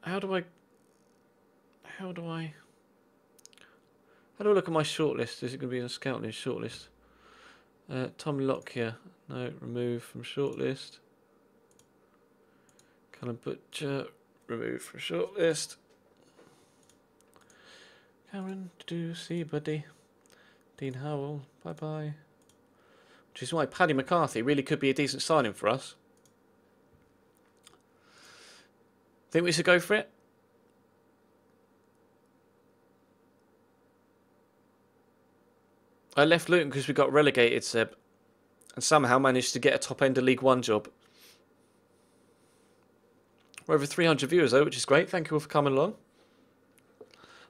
How do I look at my shortlist? Is it going to be on scouting shortlist? Tom Lockyer. No, remove from shortlist. Callum Butcher. Remove from shortlist. Cameron, see buddy. Dean Howell. Bye bye. which is why Paddy McCarthy really could be a decent signing for us. Think we should go for it? I left Luton because we got relegated, Seb, and somehow managed to get a top-end of League One job. We're over 300 viewers though, which is great. Thank you all for coming along.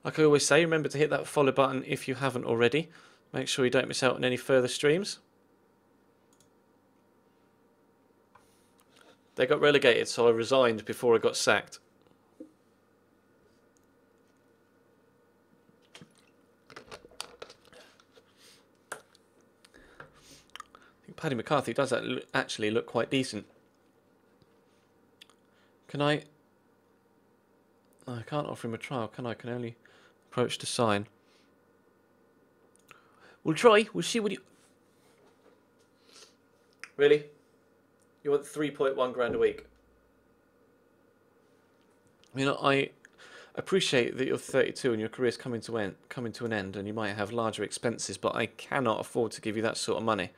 Like I always say, remember to hit that follow button if you haven't already. Make sure you don't miss out on any further streams. They got relegated, so I resigned before I got sacked. I think Paddy McCarthy does actually look quite decent. Can I... Oh, I can't offer him a trial, can I? I can only approach to sign. We'll try. We'll see what you... Really? You want 3.1 grand a week? You know, I appreciate that you're 32 and your career's coming to an end, and you might have larger expenses, but I cannot afford to give you that sort of money.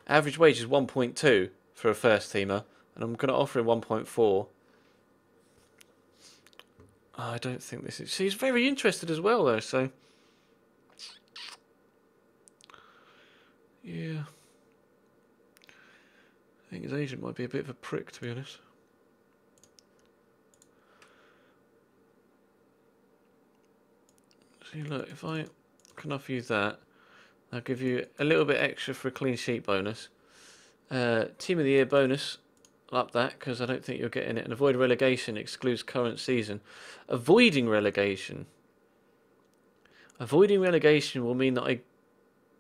Average wage is 1.2 for a first teamer, and I'm going to offer him 1.4. I don't think this is... He's very interested as well, though, so... Yeah. I think his agent might be a bit of a prick, to be honest. See, look, if I can offer you that, I'll give you a little bit extra for a clean sheet bonus. Team of the Year bonus, I'll up that, because I don't think you're getting it. And avoid relegation excludes current season. Avoiding relegation. Avoiding relegation will mean that I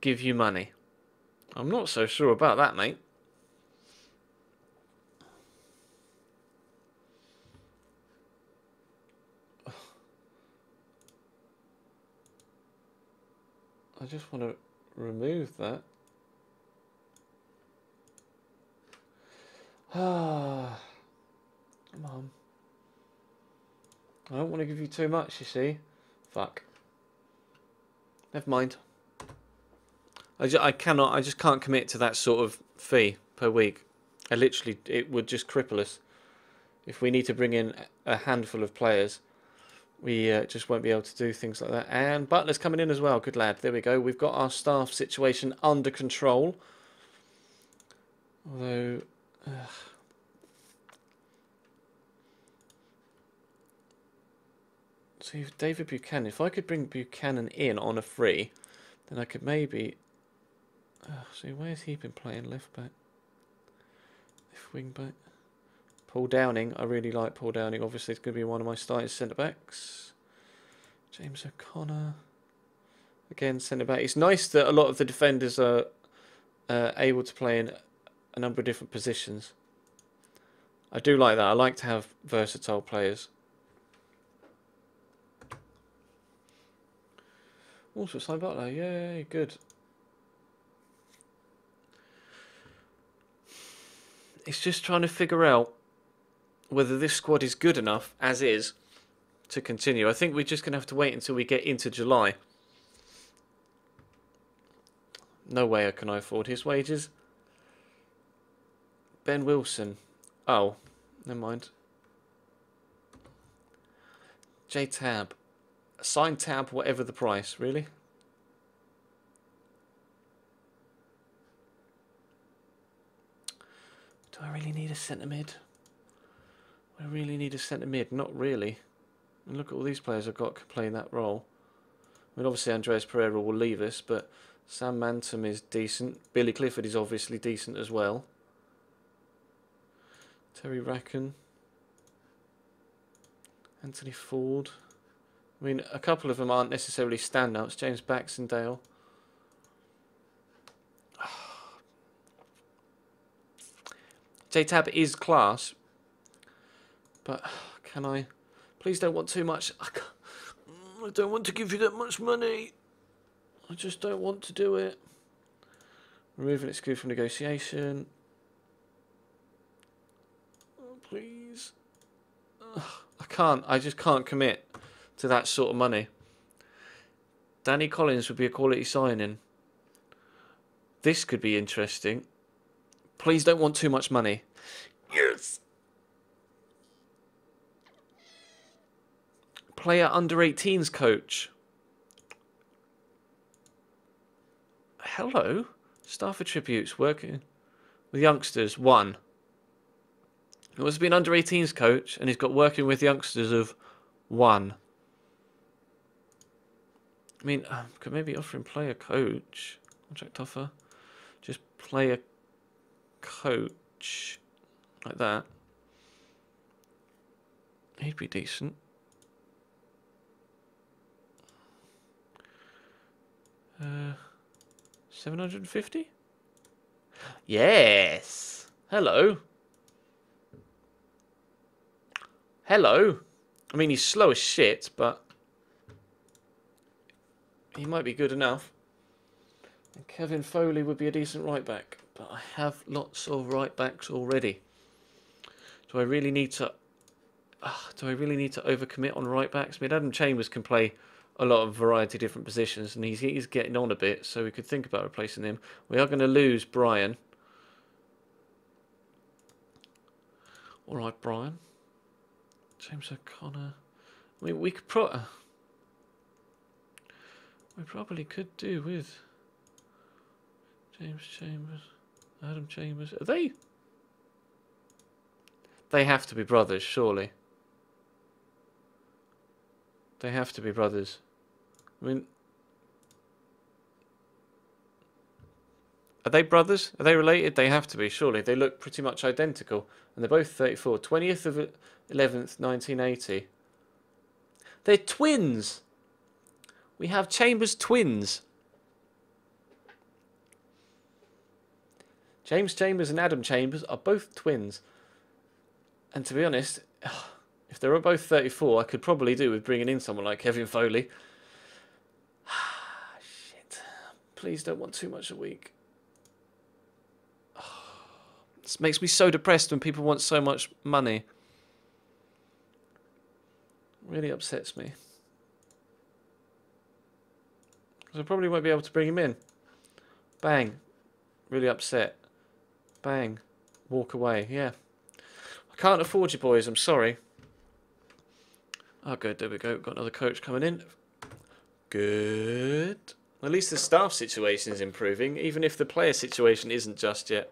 give you money. I'm not so sure about that, mate. I just want to remove that. Ah, come on. I don't want to give you too much, you see. Fuck. Never mind. I just can't commit to that sort of fee per week. It would just cripple us. If we need to bring in a handful of players, we just won't be able to do things like that. And Butler's coming in as well. Good lad. There we go. We've got our staff situation under control. Although... See, David Buchanan. If I could bring Buchanan in on a free, then I could maybe... see, where's he been playing? Left back. Left wing back. Paul Downing. I really like Paul Downing. Obviously, it's going to be one of my starting centre-backs. James O'Connor. Again, centre-back. It's nice that a lot of the defenders are able to play in a number of different positions. I do like that. I like to have versatile players. Also, Simon Butler. Yay, good. It's just trying to figure out whether this squad is good enough, as is, to continue. I think we're just going to have to wait until we get into July. No way can I afford his wages. Ben Wilson. Oh, never mind. J-Tab. Sign Tab, whatever the price, really? Do I really need a centre mid? I really need a centre mid. Not really. And look at all these players I've got playing that role. I mean, obviously Andreas Pereira will leave us, but Sam Mantum is decent. Billy Clifford is obviously decent as well. Terry Racken. Anthony Ford. I mean, a couple of them aren't necessarily standouts. James Baxendale. J-Tab is class. But can I... Please don't want too much. I don't want to give you that much money. I just don't want to do it. Remove and exclude from negotiation. Oh, please. I can't. I just can't commit to that sort of money. Danny Collins would be a quality signing. This could be interesting. Please don't want too much money. Yes! Player under 18s coach. Hello. Staff attributes. Working with youngsters. 1. He wants to be an under 18s coach, and he's got working with youngsters of 1. I mean, could maybe offer him player coach. Contract offer. Just player coach. Like that. He'd be decent. Uh, 750? Yes! Hello. Hello. I mean, he's slow as shit, but he might be good enough. And Kevin Foley would be a decent right back, but I have lots of right backs already. Do I really need to? Do I really need to overcommit on right backs? I mean, Adam Chambers can play a lot of variety of different positions, and he's getting on a bit, so we could think about replacing him. We are going to lose Brian. All right, Brian. James O'Connor. I mean, we probably could do with James Chambers, Adam Chambers. Are they? They have to be brothers, surely. They have to be brothers. I mean, are they brothers? Are they related? They have to be, surely. They look pretty much identical. And they're both 34. 20th of 11th, 1980. They're twins! We have Chambers twins. James Chambers and Adam Chambers are both twins. And to be honest, if they were both 34, I could probably do with bringing in someone like Kevin Foley. Shit. Please don't want too much a week. This makes me so depressed when people want so much money. Really upsets me. Because I probably won't be able to bring him in. Bang. Really upset. Bang. Walk away. Yeah. I can't afford you, boys. I'm sorry. Oh, good. There we go. Got another coach coming in. Good. At least the staff situation is improving, even if the player situation isn't just yet.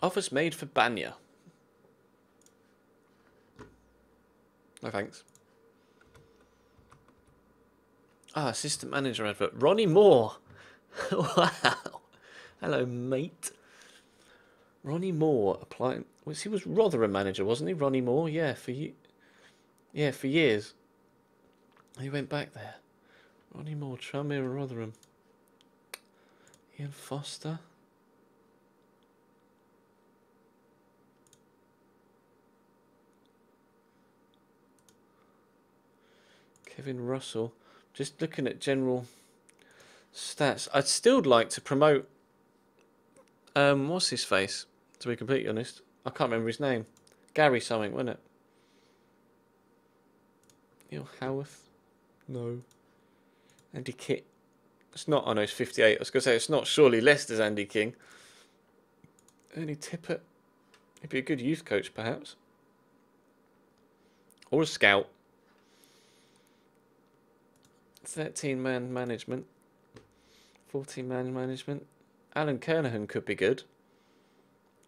Offers made for Banya. No thanks. Ah, assistant manager advert. Ronnie Moore. Wow. Hello, mate. Ronnie Moore applying. Well, he was Rotherham manager, wasn't he? Ronnie Moore, yeah, for years. He went back there. Ronnie Moore, Tranmere, Rotherham. Ian Foster. Kevin Russell. Just looking at general stats. I'd still like to promote. What's his face? To be completely honest, I can't remember his name. Gary something, wasn't it? Neil Howarth? No. Andy King. It's not. I know he's 58. I was going to say it's not surely Leicester's Andy King. Ernie Tippett. He'd be a good youth coach, perhaps. Or a scout. 13-man management. 14-man management. Alan Kernahan could be good.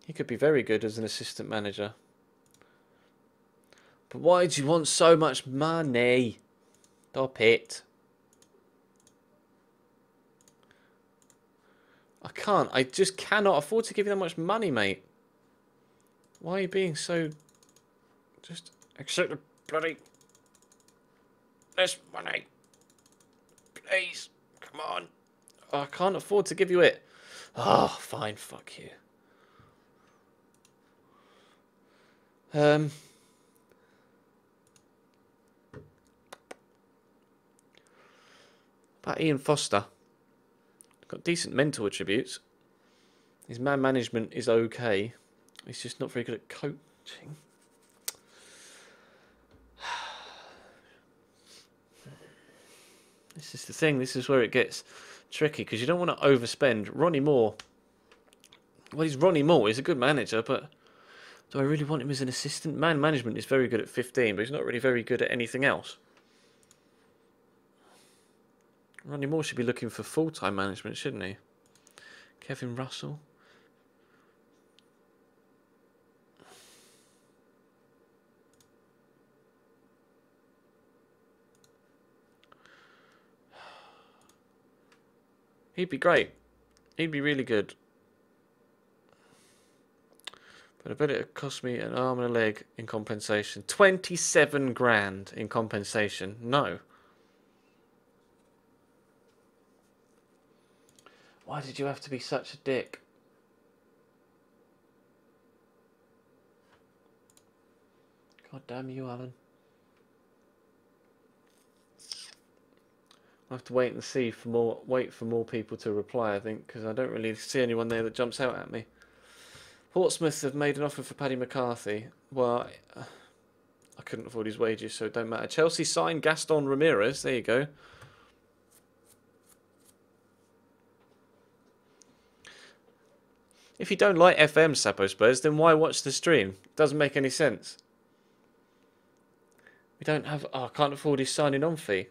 He could be very good as an assistant manager. But why do you want so much money? Stop it. I can't. I just cannot afford to give you that much money, mate. Why are you being so... Just accept the bloody... Less money. Please. Come on. Oh, I can't afford to give you it. Oh, fine. Fuck you. About Ian Foster. Got decent mental attributes. His man management is okay. He's just not very good at coaching. This is the thing. This is where it gets tricky because you don't want to overspend. Ronnie Moore. Well, he's Ronnie Moore. He's a good manager, but do I really want him as an assistant? Man management is very good at 15, but he's not really very good at anything else. Ronnie Moore should be looking for full-time management, shouldn't he? Kevin Russell. He'd be great. He'd be really good. But I bet it would cost me an arm and a leg in compensation. 27 grand in compensation. No. Why did you have to be such a dick? God damn you, Alan. I'll have to wait and see for more. Wait for more people to reply, I think, because I don't really see anyone there that jumps out at me. Portsmouth have made an offer for Paddy McCarthy. Well, I couldn't afford his wages, so it don't matter. Chelsea signed Gaston Ramirez. There you go. If you don't like FM, Sapo Spurs, then why watch the stream? It doesn't make any sense. We don't have... Oh, I can't afford his signing-on fee.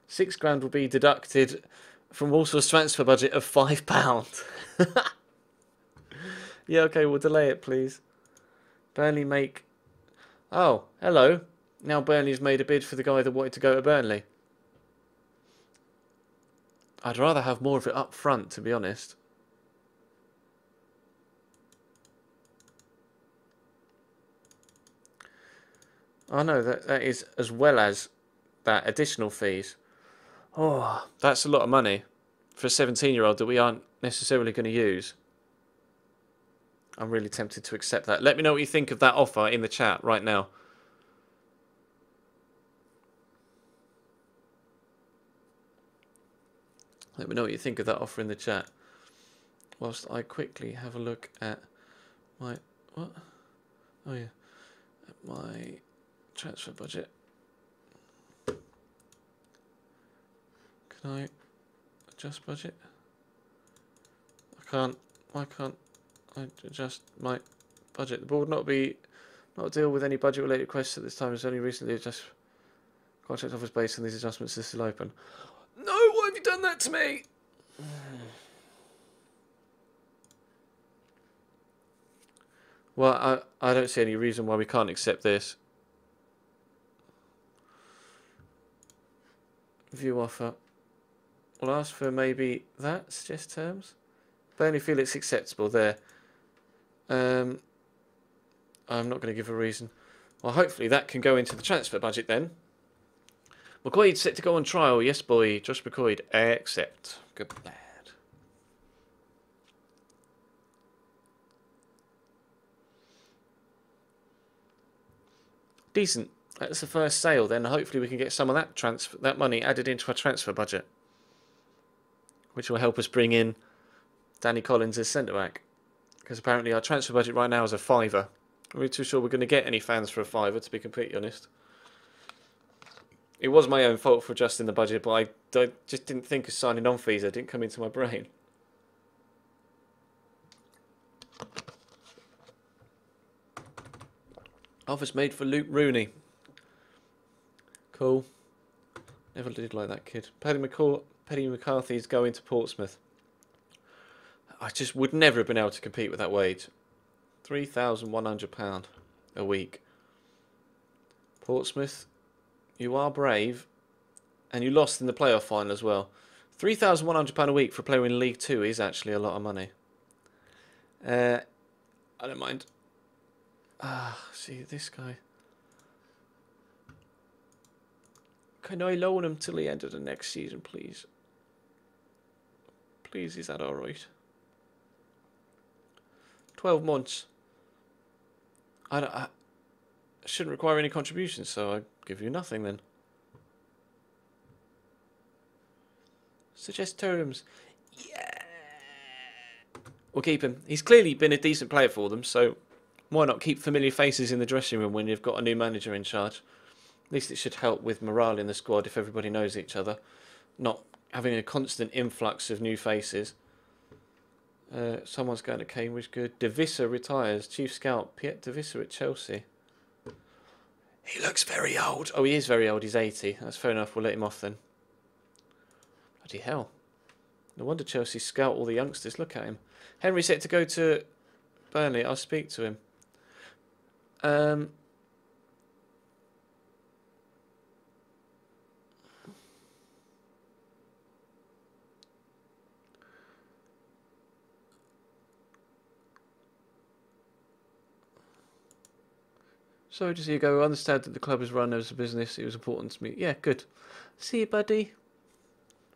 £6 will be deducted from Walsall's transfer budget of £5. Yeah, okay, we'll delay it, please. Burnley make... Oh, hello. Now Burnley's made a bid for the guy that wanted to go to Burnley. I'd rather have more of it up front, to be honest. Oh no, that is as well as that additional fees. Oh, that's a lot of money for a 17-year-old that we aren't necessarily going to use. I'm really tempted to accept that. Let me know what you think of that offer in the chat right now. Let me know what you think of that offer in the chat. Whilst I quickly have a look at my... What? Oh yeah. At my transfer budget. Can I adjust budget? I can't. Why can't I adjust my budget? The board not deal with any budget related requests at this time. It's only recently adjust contract offers based on these adjustments are still open. No, why have you done that to me? Well, I don't see any reason why we can't accept this. View offer. We'll ask for maybe that. Suggest terms. Burnley feel it's acceptable there. I'm not going to give a reason. Well, hopefully that can go into the transfer budget then. McCoy's set to go on trial. Yes, boy. Josh McCoy. Accept. Good lad. Decent. That's the first sale then. Hopefully we can get some of that money added into our transfer budget, which will help us bring in Danny Collins as centre-back. Because apparently our transfer budget right now is a £5. I'm not too sure we're going to get any fans for a £5, to be completely honest. It was my own fault for adjusting the budget, but I just didn't think of signing on fees. It didn't come into my brain. Offers made for Luke Rooney. Cool. Never did like that kid. Paddy McCarthy is going to Portsmouth. I just would never have been able to compete with that wage. £3,100 a week. Portsmouth, you are brave. And you lost in the playoff final as well. £3,100 a week for a player in League 2 is actually a lot of money. I don't mind. See, this guy. Can I loan him till the end of the next season, please? Please, is that alright? 12 months. I shouldn't require any contributions, so I give you nothing then. Suggest terms. Yeah. We'll keep him. He's clearly been a decent player for them, so why not keep familiar faces in the dressing room when you've got a new manager in charge? At least it should help with morale in the squad if everybody knows each other. not having a constant influx of new faces. Someone's going to Cambridge, good. De Visser retires, chief scout, Piet De Visser at Chelsea. He looks very old. Oh, he is very old, he's 80. That's fair enough, we'll let him off then. Bloody hell. No wonder Chelsea scout all the youngsters, look at him. Henry set to go to Burnley, I'll speak to him. So does he go, I understand that the club is run as a business, it was important to me. Yeah, good. See you, buddy.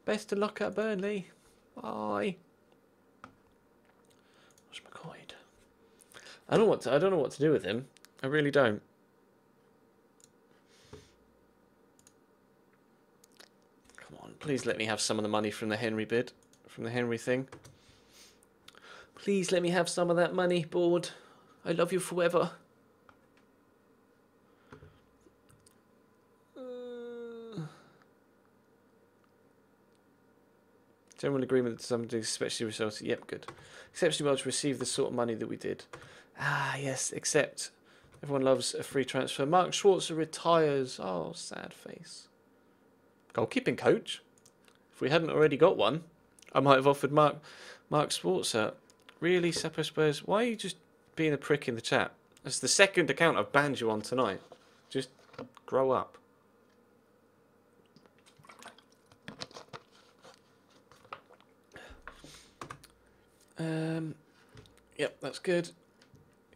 Best of luck at Burnley. Bye. What's McCoy? I don't know what to do with him. I really don't. Come on, please let me have some of the money from the Henry bid, from the Henry thing. Please let me have some of that money, board. I love you forever. General agreement that somebody especially resulted. Yep, good. Exceptionally well to receive the sort of money that we did. Ah, yes, except everyone loves a free transfer. Mark Schwarzer retires. Oh, sad face. Goalkeeping coach. If we hadn't already got one, I might have offered Mark Schwarzer. Really, Seppo Spurs? Why are you just being a prick in the chat? That's the second account I've banned you on tonight. Just grow up. Yep, that's good.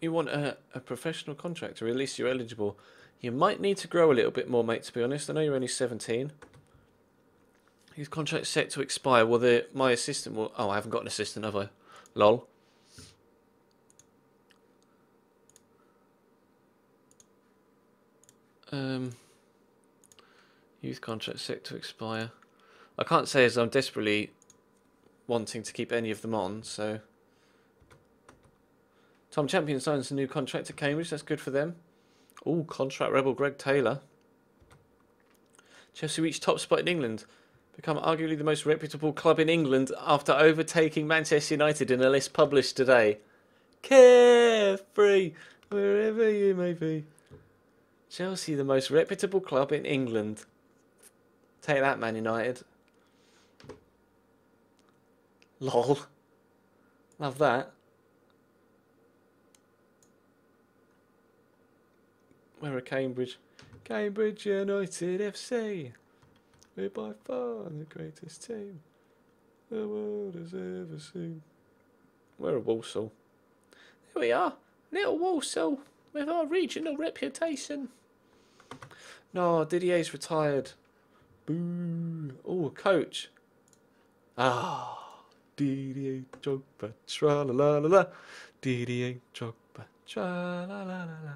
You want a professional contractor, or at least you're eligible. You might need to grow a little bit more, mate, to be honest. I know you're only 17. His contract's set to expire. Well, my assistant will... Oh, I haven't got an assistant, have I? Lol. Youth contract set to expire. I can't say as I'm desperately wanting to keep any of them on, so... Tom Champion signs a new contract at Cambridge. That's good for them. Ooh, contract rebel Greg Taylor. Chelsea reached top spot in England. Become arguably the most reputable club in England after overtaking Manchester United in a list published today. Carefree, wherever you may be. Chelsea, the most reputable club in England. Take that, Man United. Lol. Love that. Where are Cambridge? Cambridge United FC. We're by far the greatest team the world has ever seen. We're a Walsall. Here we are, little Walsall, with our regional reputation. No, Didier's retired. Boo. Oh, coach. Ah, Didier Drogba, tra la la la la. Didier Drogba, tra la la la la.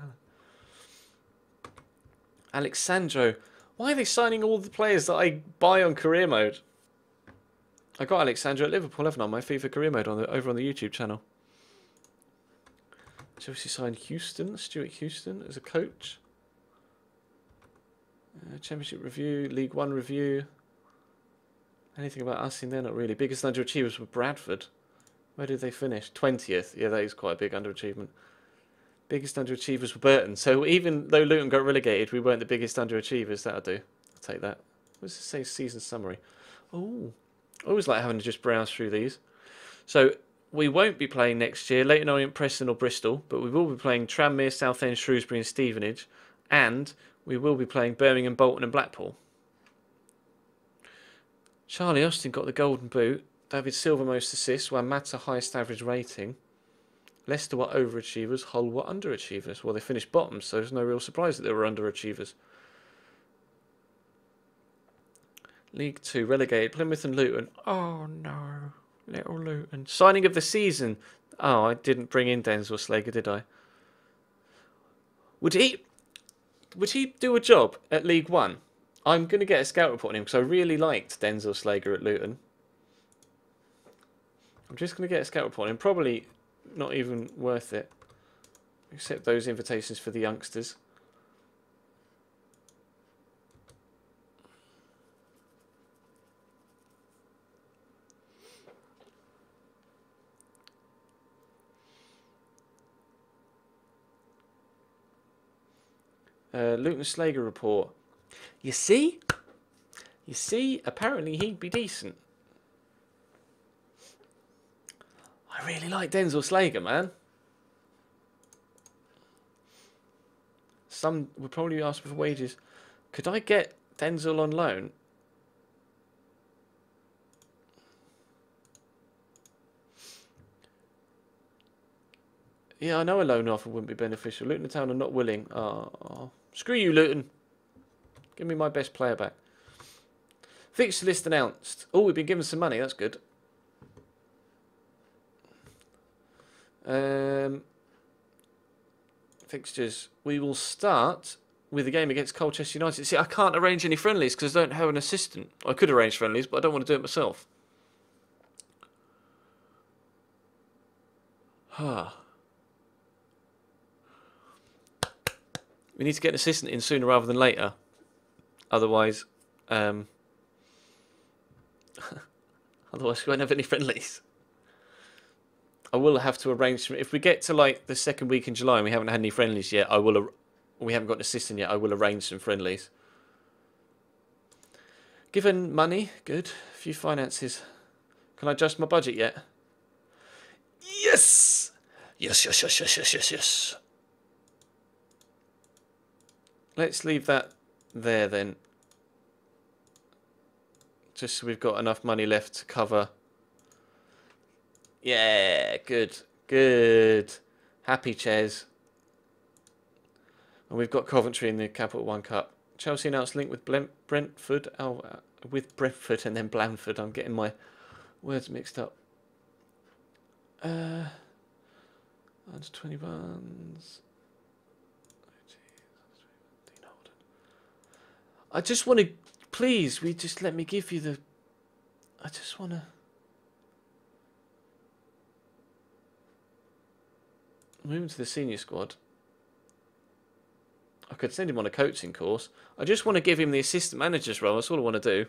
Alexandro. Why are they signing all the players that I buy on career mode? I got Alexandro at Liverpool, haven't I? My FIFA career mode over on the YouTube channel. Chelsea signed Stuart Houston as a coach. Championship review, League One review. Anything about us in there? Not really. Biggest underachievers were Bradford. Where did they finish? 20th. Yeah, that is quite a big underachievement. Biggest underachievers were Burton. So even though Luton got relegated, we weren't the biggest underachievers. That'll do. I'll take that. What does it say? Season summary. Oh, I always like having to just browse through these. So we won't be playing next year Leyton Orient, Preston or Bristol, but we will be playing Tranmere, Southend, Shrewsbury and Stevenage. And we will be playing Birmingham, Bolton and Blackpool. Charlie Austin got the golden boot. David Silva most assists, while Matt's highest average rating. Leicester were overachievers, Hull were underachievers. Well, they finished bottom, so there's no real surprise that they were underachievers. League 2 relegated, Plymouth and Luton. Oh no, little Luton. Signing of the season. Oh, I didn't bring in Denzel Slager, did I? Would he do a job at League 1? I'm going to get a scout report on him because I really liked Denzel Slager at Luton. I'm just going to get a scout report on him. Probably not even worth it. Except those invitations for the youngsters. Luton Slager report. You see? You see? Apparently he'd be decent. I really like Denzel Slager, man. Some would probably ask for wages. Could I get Denzel on loan? Yeah, I know a loan offer wouldn't be beneficial. Luton Town are not willing. Oh, screw you, Luton. Give me my best player back. Fixture list announced. Oh, we've been given some money. That's good. Fixtures. We will start with the game against Colchester United. See, I can't arrange any friendlies because I don't have an assistant. I could arrange friendlies, but I don't want to do it myself. We need to get an assistant in sooner rather than later. Otherwise, otherwise we won't have any friendlies. I will have to arrange. If we get to like the second week in July and we haven't had any friendlies yet, we haven't got an assistant yet. I will arrange some friendlies. Given money, good. A few finances. Can I adjust my budget yet? Yes. Yes. Let's leave that there then. Just so we've got enough money left to cover. Yeah, good. Happy Ches. And we've got Coventry in the Capital One Cup. Chelsea announced link with Brentford. Oh, with Brentford and then Blandford. I'm getting my words mixed up. Under 21s. I just want to, please, just let me give you the, I just want to. Moving to the senior squad. I could send him on a coaching course. I just want to give him the assistant manager's role. That's all I want to do.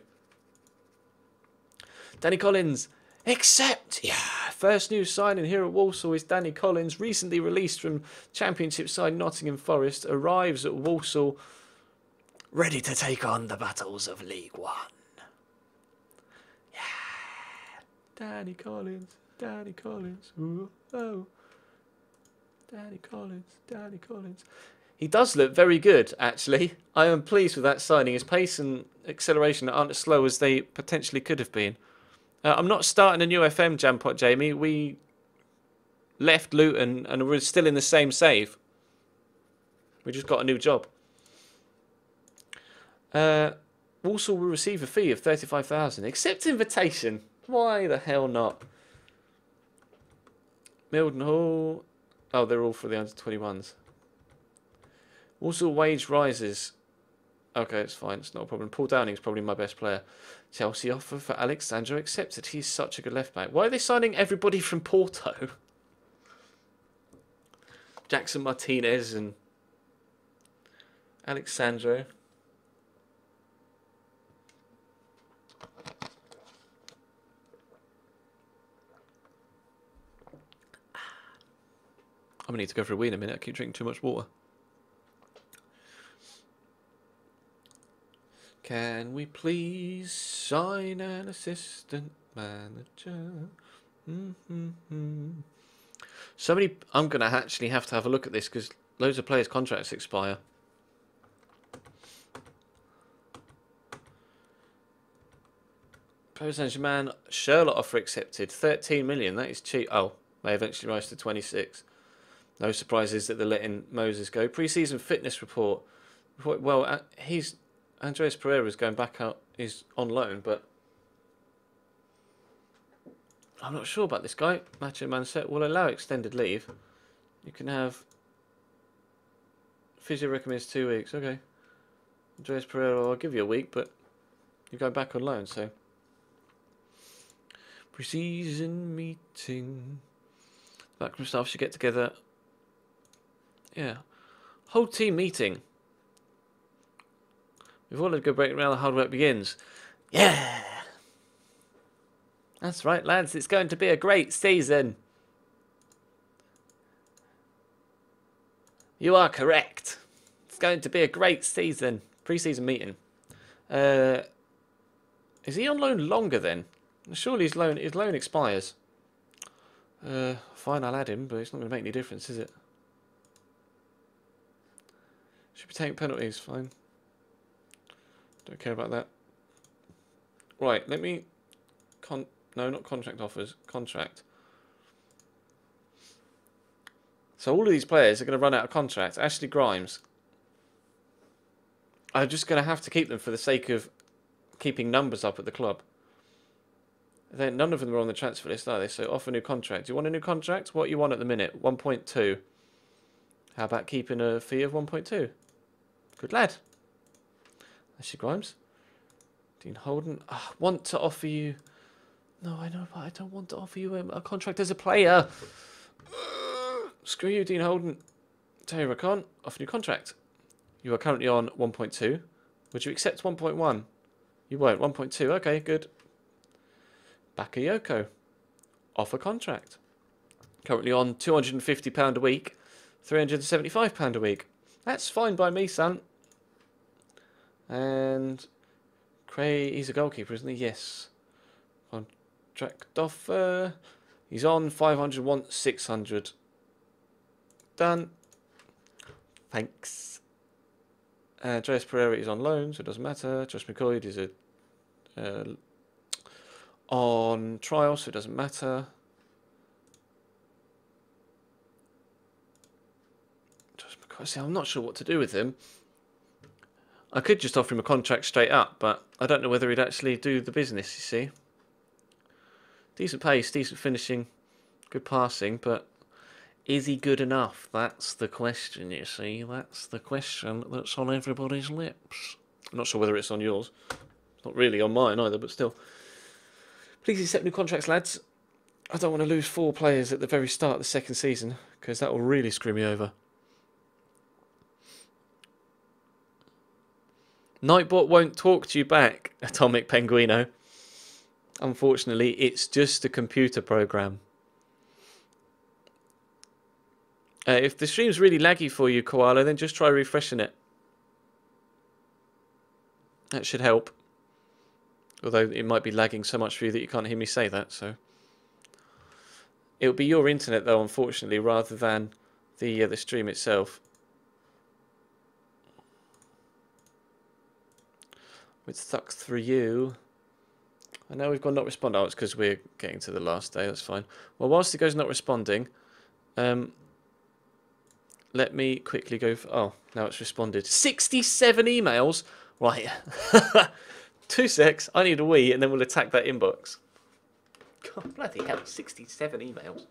Danny Collins, accept! Yeah, first new signing here at Walsall is Danny Collins, recently released from Championship side Nottingham Forest, arrives at Walsall, ready to take on the battles of League One. Yeah, Danny Collins, ooh, oh. Danny Collins. He does look very good, actually. I am pleased with that signing. His pace and acceleration aren't as slow as they potentially could have been. I'm not starting a new FM Jampot, Jamie. We left Luton and we're still in the same save. We just got a new job. Walsall will receive a fee of 35,000. Accept invitation. Why the hell not? Milden Hall. Oh, they're all for the under 21s. Walsall wage rises. Okay, it's fine. It's not a problem. Paul Downing's probably my best player. Chelsea offer for Alexandro accepted. He's such a good left back. Why are they signing everybody from Porto? Jackson Martinez and Alexandro. I'm going to need to go for a wee in a minute. I keep drinking too much water. Can we please sign an assistant manager? Somebody, I'm going to actually have to have a look at this because loads of players' contracts expire. Paris Saint-Germain, Sherlock offer accepted. 13 million, that is cheap. Oh, may eventually rise to 26. No surprises that they're letting Moses go. Pre-season fitness report. Well, Andreas Pereira's going back out. He's on loan, but I'm not sure about this guy. Macho Man set will allow extended leave. You can have physio recommends 2 weeks. Okay. Andreas Pereira, I'll give you a week, but you're going back on loan, so. Pre-season meeting. Backroom staff should get together. Yeah. Whole team meeting. We've all had a good break around. The hard work begins. Yeah. That's right, lads. It's going to be a great season. You are correct. going to be a great season. Pre-season meeting. Is he on loan longer then? Surely his loan expires. Fine, I'll add him, but it's not going to make any difference, is it? Should be taking penalties, fine. Don't care about that. Right, let me... No, not contract offers. Contract. So all of these players are going to run out of contract. Ashley Grimes. I'm just going to have to keep them for the sake of keeping numbers up at the club. None of them are on the transfer list, are they? So offer a new contract. Do you want a new contract? What do you want at the minute? 1.2. How about keeping a fee of 1.2? Good lad. Ashley Grimes. Dean Holden. I want to offer you... No, I know, but I don't want to offer you a contract as a player. Screw you, Dean Holden. Taylor Khan, offer you a contract. You are currently on 1.2. Would you accept 1.1? You won't. 1.2. Okay, good. Bakayoko. Offer contract. Currently on £250 a week. £375 a week. That's fine by me, son. And Cray, he's a goalkeeper, isn't he? Yes. Contract offer. He's on 500, want 600. Done. Thanks. Andreas Pereira is on loan, so it doesn't matter. Josh McCoy is on trial, so it doesn't matter. Josh McCoy, see, I'm not sure what to do with him. I could just offer him a contract straight up, but I don't know whether he'd actually do the business, you see. Decent pace, decent finishing, good passing, but is he good enough? That's the question, you see. That's the question that's on everybody's lips. I'm not sure whether it's on yours. It's not really on mine either, but still. Please accept new contracts, lads. I don't want to lose 4 players at the very start of the second season, because that will really screw me over. Nightbot won't talk to you back, Atomic Penguino. Unfortunately, it's just a computer program. If the stream's really laggy for you, Koala, then just try refreshing it. That should help. Although it might be lagging so much for you that you can't hear me say that, so... It'll be your internet, though, unfortunately, rather than the stream itself. Which sucks for you. I know we've got not respond. Oh, it's because we're getting to the last day. That's fine. Well, whilst it goes not responding, let me quickly go for... Oh, now it's responded. 67 emails? Right. 2 secs. I need a wee, and then we'll attack that inbox. God, bloody hell. 67 emails.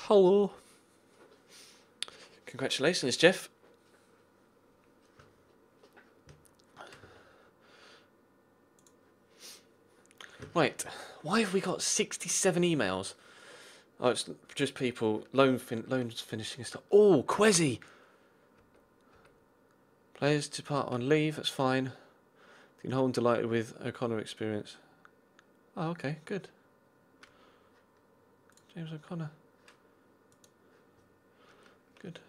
Hello. Congratulations, Jeff. Right, why have we got 67 emails? Oh, it's just people, loans finishing stuff. Oh, Quezzy! Players depart on leave, that's fine. Dean Holden delighted with O'Connor experience. Oh, okay, good. James O'Connor. Good.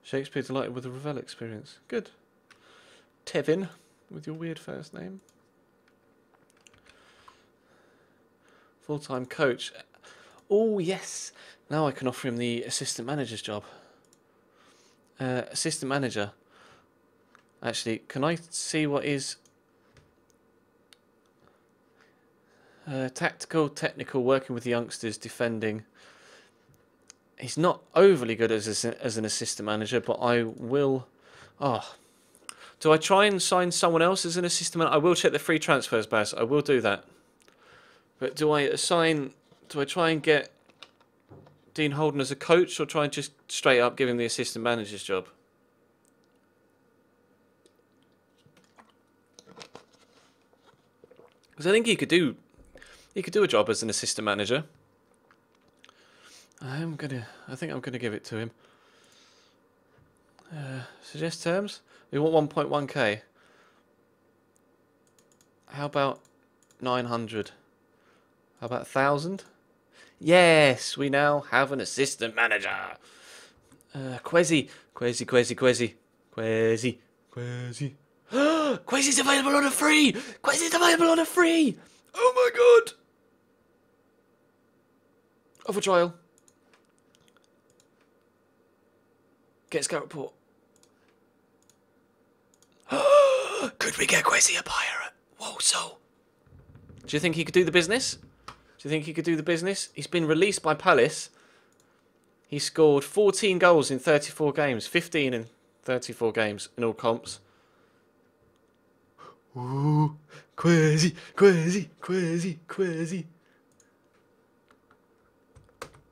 Shakespeare delighted with the Ravel experience. Good. Tevin, with your weird first name. Full-time coach. Oh, yes. Now I can offer him the assistant manager's job. Assistant manager. Actually, can I see what is... tactical, technical, working with the youngsters, defending. He's not overly good as an assistant manager, but I will... Oh. Do I try and sign someone else as an assistant manager? I will check the free transfers, Baz. I will do that. But do I try and get Dean Holden as a coach, or try and just straight up give him the assistant manager's job? Because I think he could do a job as an assistant manager. I think I'm gonna give it to him. Suggest terms. We want 1.1k. How about 900? How about 1,000? Yes, we now have an assistant manager. Quezzy's available on a free. Quezzy's available on a free. Oh my god. Offer trial. Get scout report. Could we get Quezzy a buyer at Walsall? Do you think he could do the business? He's been released by Palace. He scored 14 goals in 34 games. 15 in 34 games in all comps. Ooh, Quezzy.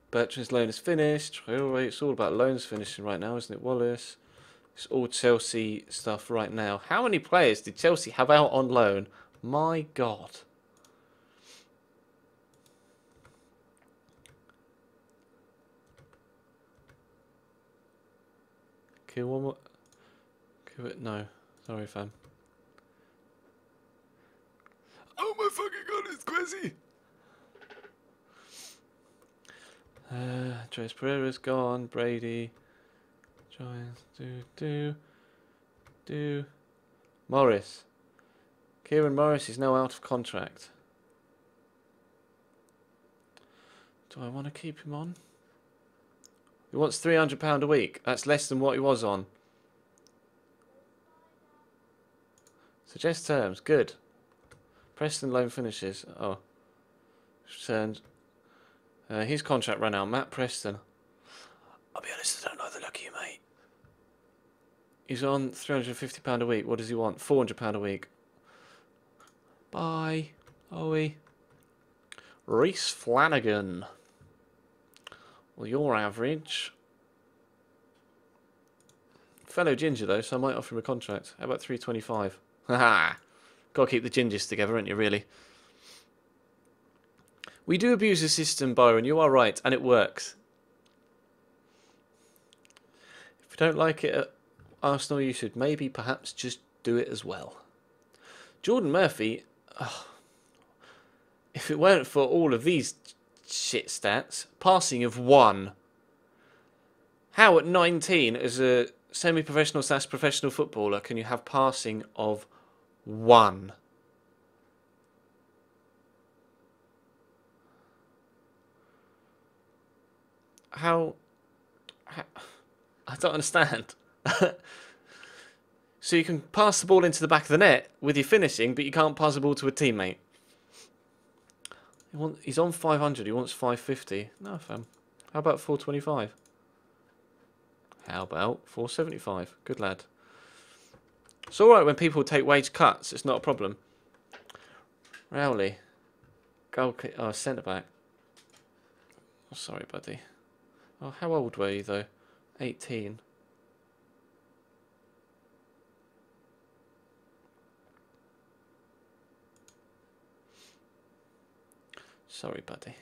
Bertrand's loan is finished. It's all about loans finishing right now, isn't it, Wallace? It's all Chelsea stuff right now. How many players did Chelsea have out on loan? My God. Kill one more. Kill it. No. Sorry, fam. Oh my fucking god, it's Quezzy! Trace Pereira's gone. Brady. Giants. Do. Morris. Kieran Morris is now out of contract. Do I want to keep him on? He wants £300 a week. That's less than what he was on. Suggest terms. Good. Preston loan finishes. Oh. Returned. His contract ran out. Matt Preston. I'll be honest, I don't know the look of you, mate. He's on £350 a week. What does he want? £400 a week. Bye. Owie. Reece Flanagan. Well, you're average. Fellow ginger, though, so I might offer him a contract. How about 325? Haha. Got to keep the gingers together, ain't you, really? We do abuse the system, Byron. You are right, and it works. If you don't like it at Arsenal, you should maybe perhaps just do it as well. Jordan Murphy, if it weren't for all of these shit stats, passing of 1. How at 19 as a semi-professional / professional footballer can you have passing of 1? How I don't understand. So you can pass the ball into the back of the net with your finishing, but you can't pass the ball to a teammate. He's on 500. He wants 550. No, fam. How about 425? How about 475? Good lad. It's all right when people take wage cuts. It's not a problem. Rowley. Goal kick. Oh, centre back. Oh, sorry, buddy. Oh, how old were you, though? 18. Sorry, buddy.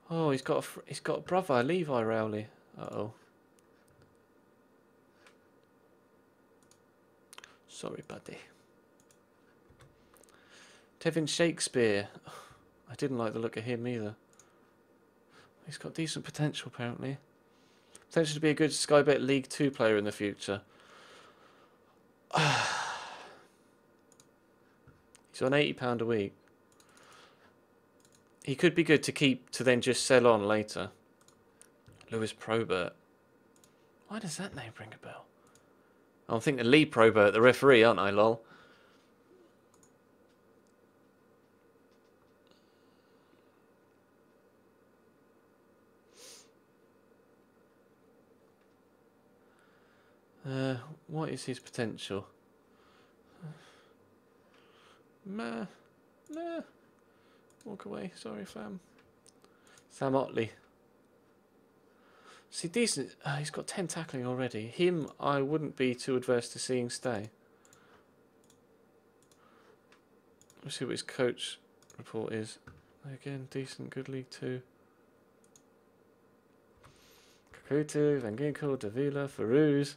Oh, he's got a brother, Levi Rowley. Uh-oh. Sorry, buddy. Tevin Shakespeare. I didn't like the look of him either. He's got decent potential, apparently. Potential to be a good Sky Bet League 2 player in the future. He's on £80 a week. He could be good to keep to then just sell on later. Lewis Probert. Why does that name ring a bell? I'm thinking Lee Probert, the referee, aren't I, lol? What is his potential? Meh. Walk away. Sorry, fam. Sam Otley. See, decent. He's got 10 tackling already. Him, I wouldn't be too adverse to seeing stay. Let's see what his coach report is. Again, decent, good League 2. Kakutu, Van Ginkel, Davila, Farouz,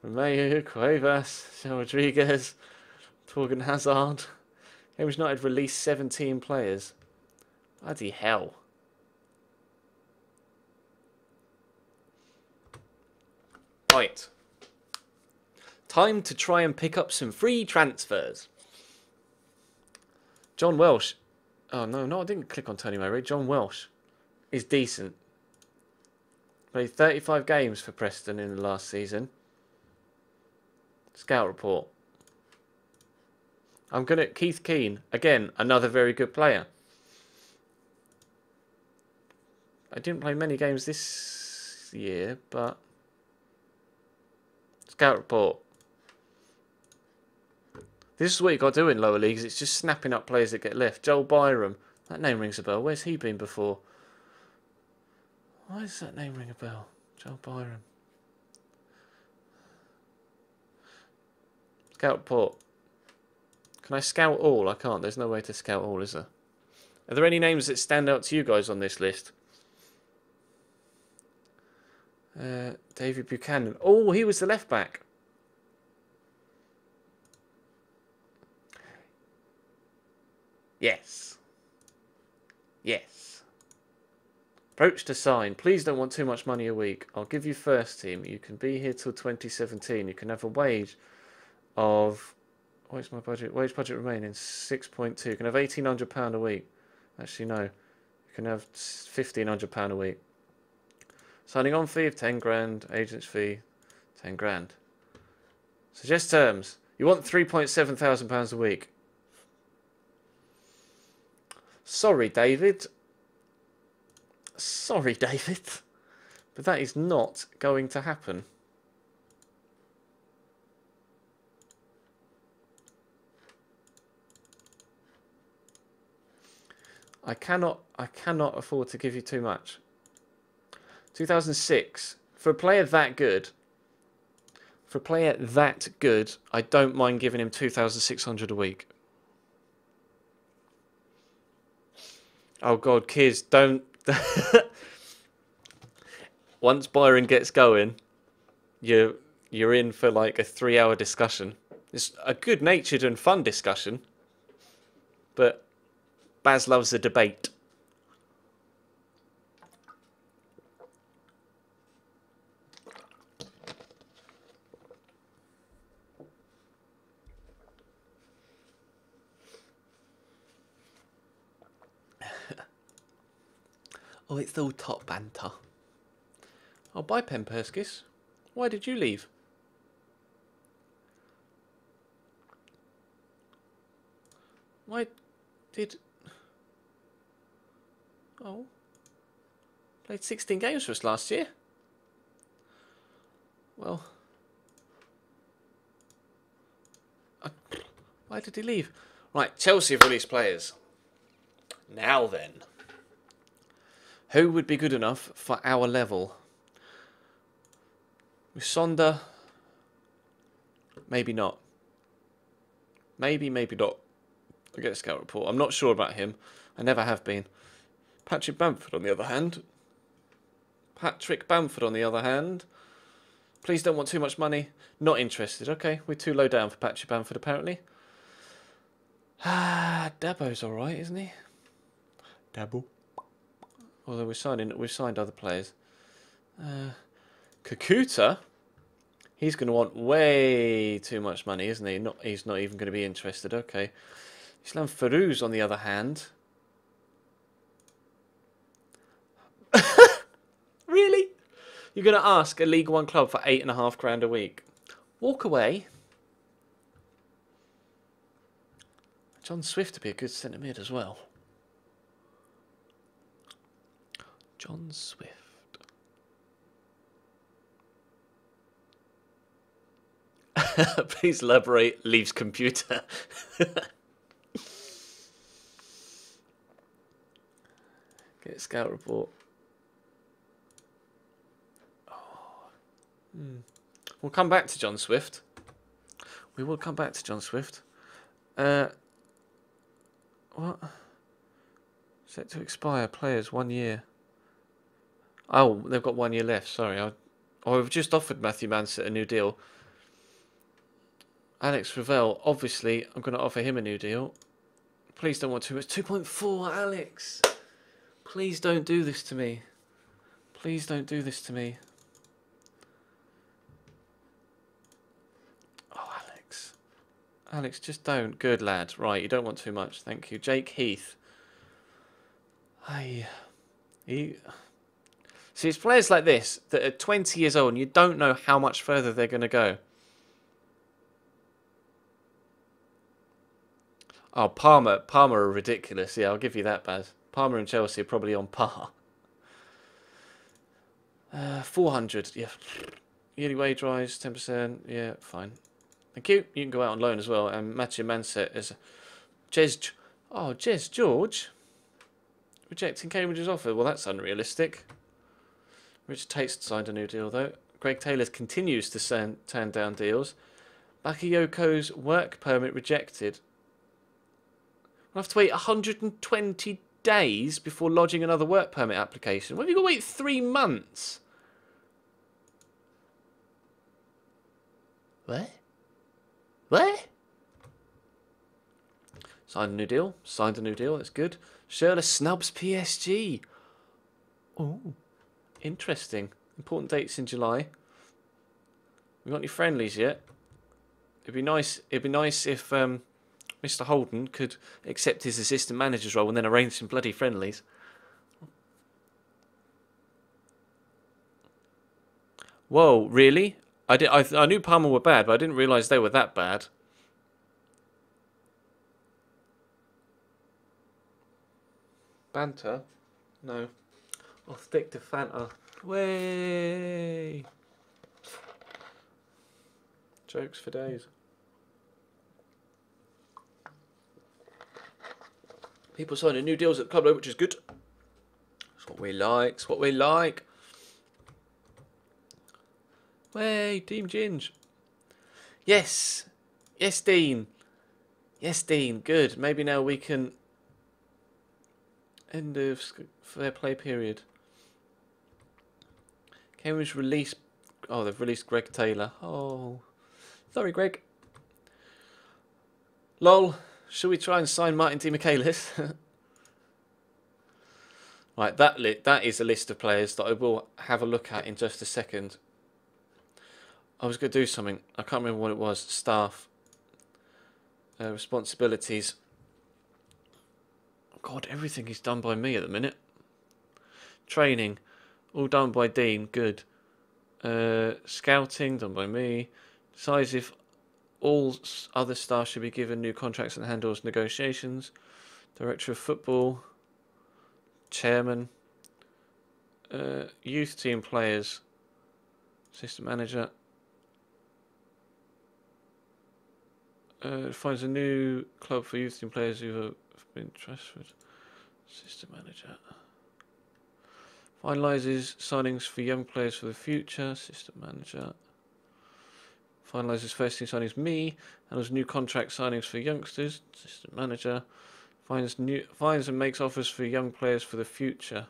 Romeo, Cuevas, Shell Rodriguez, Torgan Hazard. Cambridge United released 17 players. Bloody hell. Right. Time to try and pick up some free transfers. John Welsh. Oh, no, I didn't click on Tony Murray. John Welsh is decent. Played 35 games for Preston in the last season. Scout report. I'm going to... Keith Keane. Again, another very good player. I didn't play many games this year, but... Scout report. This is what you got to do in lower leagues. It's just snapping up players that get left. Joel Byram. That name rings a bell. Where's he been before? Why does that name ring a bell? Joel Byram. Scout report. Can I scout all? I can't. There's no way to scout all, is there? Are there any names that stand out to you guys on this list? David Buchanan. Oh, he was the left back. Yes. Yes. Approach to sign. Please don't want too much money a week. I'll give you first team. You can be here till 2017. You can have a wage of... What's my budget? Wage budget remaining 6.2. You can have £1,800 a week. Actually, no. You can have £1,500 a week. Signing on fee of 10 grand. Agent's fee 10 grand. Suggest terms. You want £3,700 a week. Sorry, David. Sorry, David. But that is not going to happen. I cannot afford to give you too much. 2006. For a player that good, I don't mind giving him 2,600 a week. Oh God, kids, don't. Once Byron gets going, you're in for like a 3-hour discussion. It's a good-natured and fun discussion, but Baz loves a debate. Oh, it's all top banter. Oh, bye, Pen Perskis. Why did you leave? Why did... Oh. Played 16 games for us last year. Well. Why did he leave? Right, Chelsea have released players. Now then. Who would be good enough for our level? Musonda. Maybe not. Maybe not. I get a scout report. I'm not sure about him. I never have been. Patrick Bamford, on the other hand. Please don't want too much money. Not interested. Okay, we're too low down for Patrick Bamford, apparently. Dabo's alright, isn't he? Dabo. Although we've signed other players. Kakuta? He's going to want way too much money, isn't he? He's not even going to be interested. Okay. Islam Farouz, on the other hand. Really? You're going to ask a League One club for £8.5 a week? Walk away. John Swift would be a good centre mid as well. John Swift. Please elaborate. Leaves computer. Get a scout report. Oh. We'll come back to John Swift. We will come back to John Swift. What? Set to expire. Players 1 year. Oh, they've got 1 year left. Sorry. We've just offered Matthew Mansett a new deal. Alex Ravel, obviously, I'm going to offer him a new deal. Please don't want too much. 2.4, Alex. Please don't do this to me. Please don't do this to me. Oh, Alex. Alex, just don't. Good lad. Right, you don't want too much. Thank you. Jake Heath. See, it's players like this that are 20 years old and you don't know how much further they're going to go. Oh, Palmer are ridiculous. Yeah, I'll give you that, Baz. Palmer and Chelsea are probably on par. 400, yeah. Yearly wage rise, 10%. Yeah, fine. Thank you. You can go out on loan as well. And Matthew Mansett is Jez George rejecting Cambridge's offer. Well, that's unrealistic. Richard Tate's signed a new deal though. Greg Taylor continues to turn down deals. Bakayoko's work permit rejected. We'll have to wait 120 days before lodging another work permit application. What have you got to wait 3 months? What? Signed a new deal. That's good. Sherla snubs PSG. Oh, interesting. Important dates in July. We got any friendlies yet? It'd be nice if Mr. Holden could accept his assistant manager's role and then arrange some bloody friendlies. Whoa, really? I knew Palmer were bad, but I didn't realise they were that bad. Banter? No. I'll stick to Fanta. Way. Jokes for days. People signing new deals at the club, though, which is good. That's what we like. It's what we like. Way, Team Ginge. Yes. Yes, Dean. Yes, Dean. Good. Maybe now we can end of fair play period. Cambridge release. Oh, they've released Greg Taylor. Oh, sorry, Greg. Lol. Should we try and sign Martin Di Michaelis? Right, that is a list of players that I will have a look at in just a second. I was going to do something. I can't remember what it was. Staff. Responsibilities. God, everything is done by me at the minute. Training. All done by Dean. Good. Scouting. Done by me. Decides if all other staff should be given new contracts and handles negotiations. Director of football. Chairman. Youth team players. Assistant manager. Finds a new club for youth team players who have been transferred. System manager. Finalises signings for young players for the future. System manager. Finalises first team signings me. Handles new contract signings for youngsters. System manager. Finds and makes offers for young players for the future.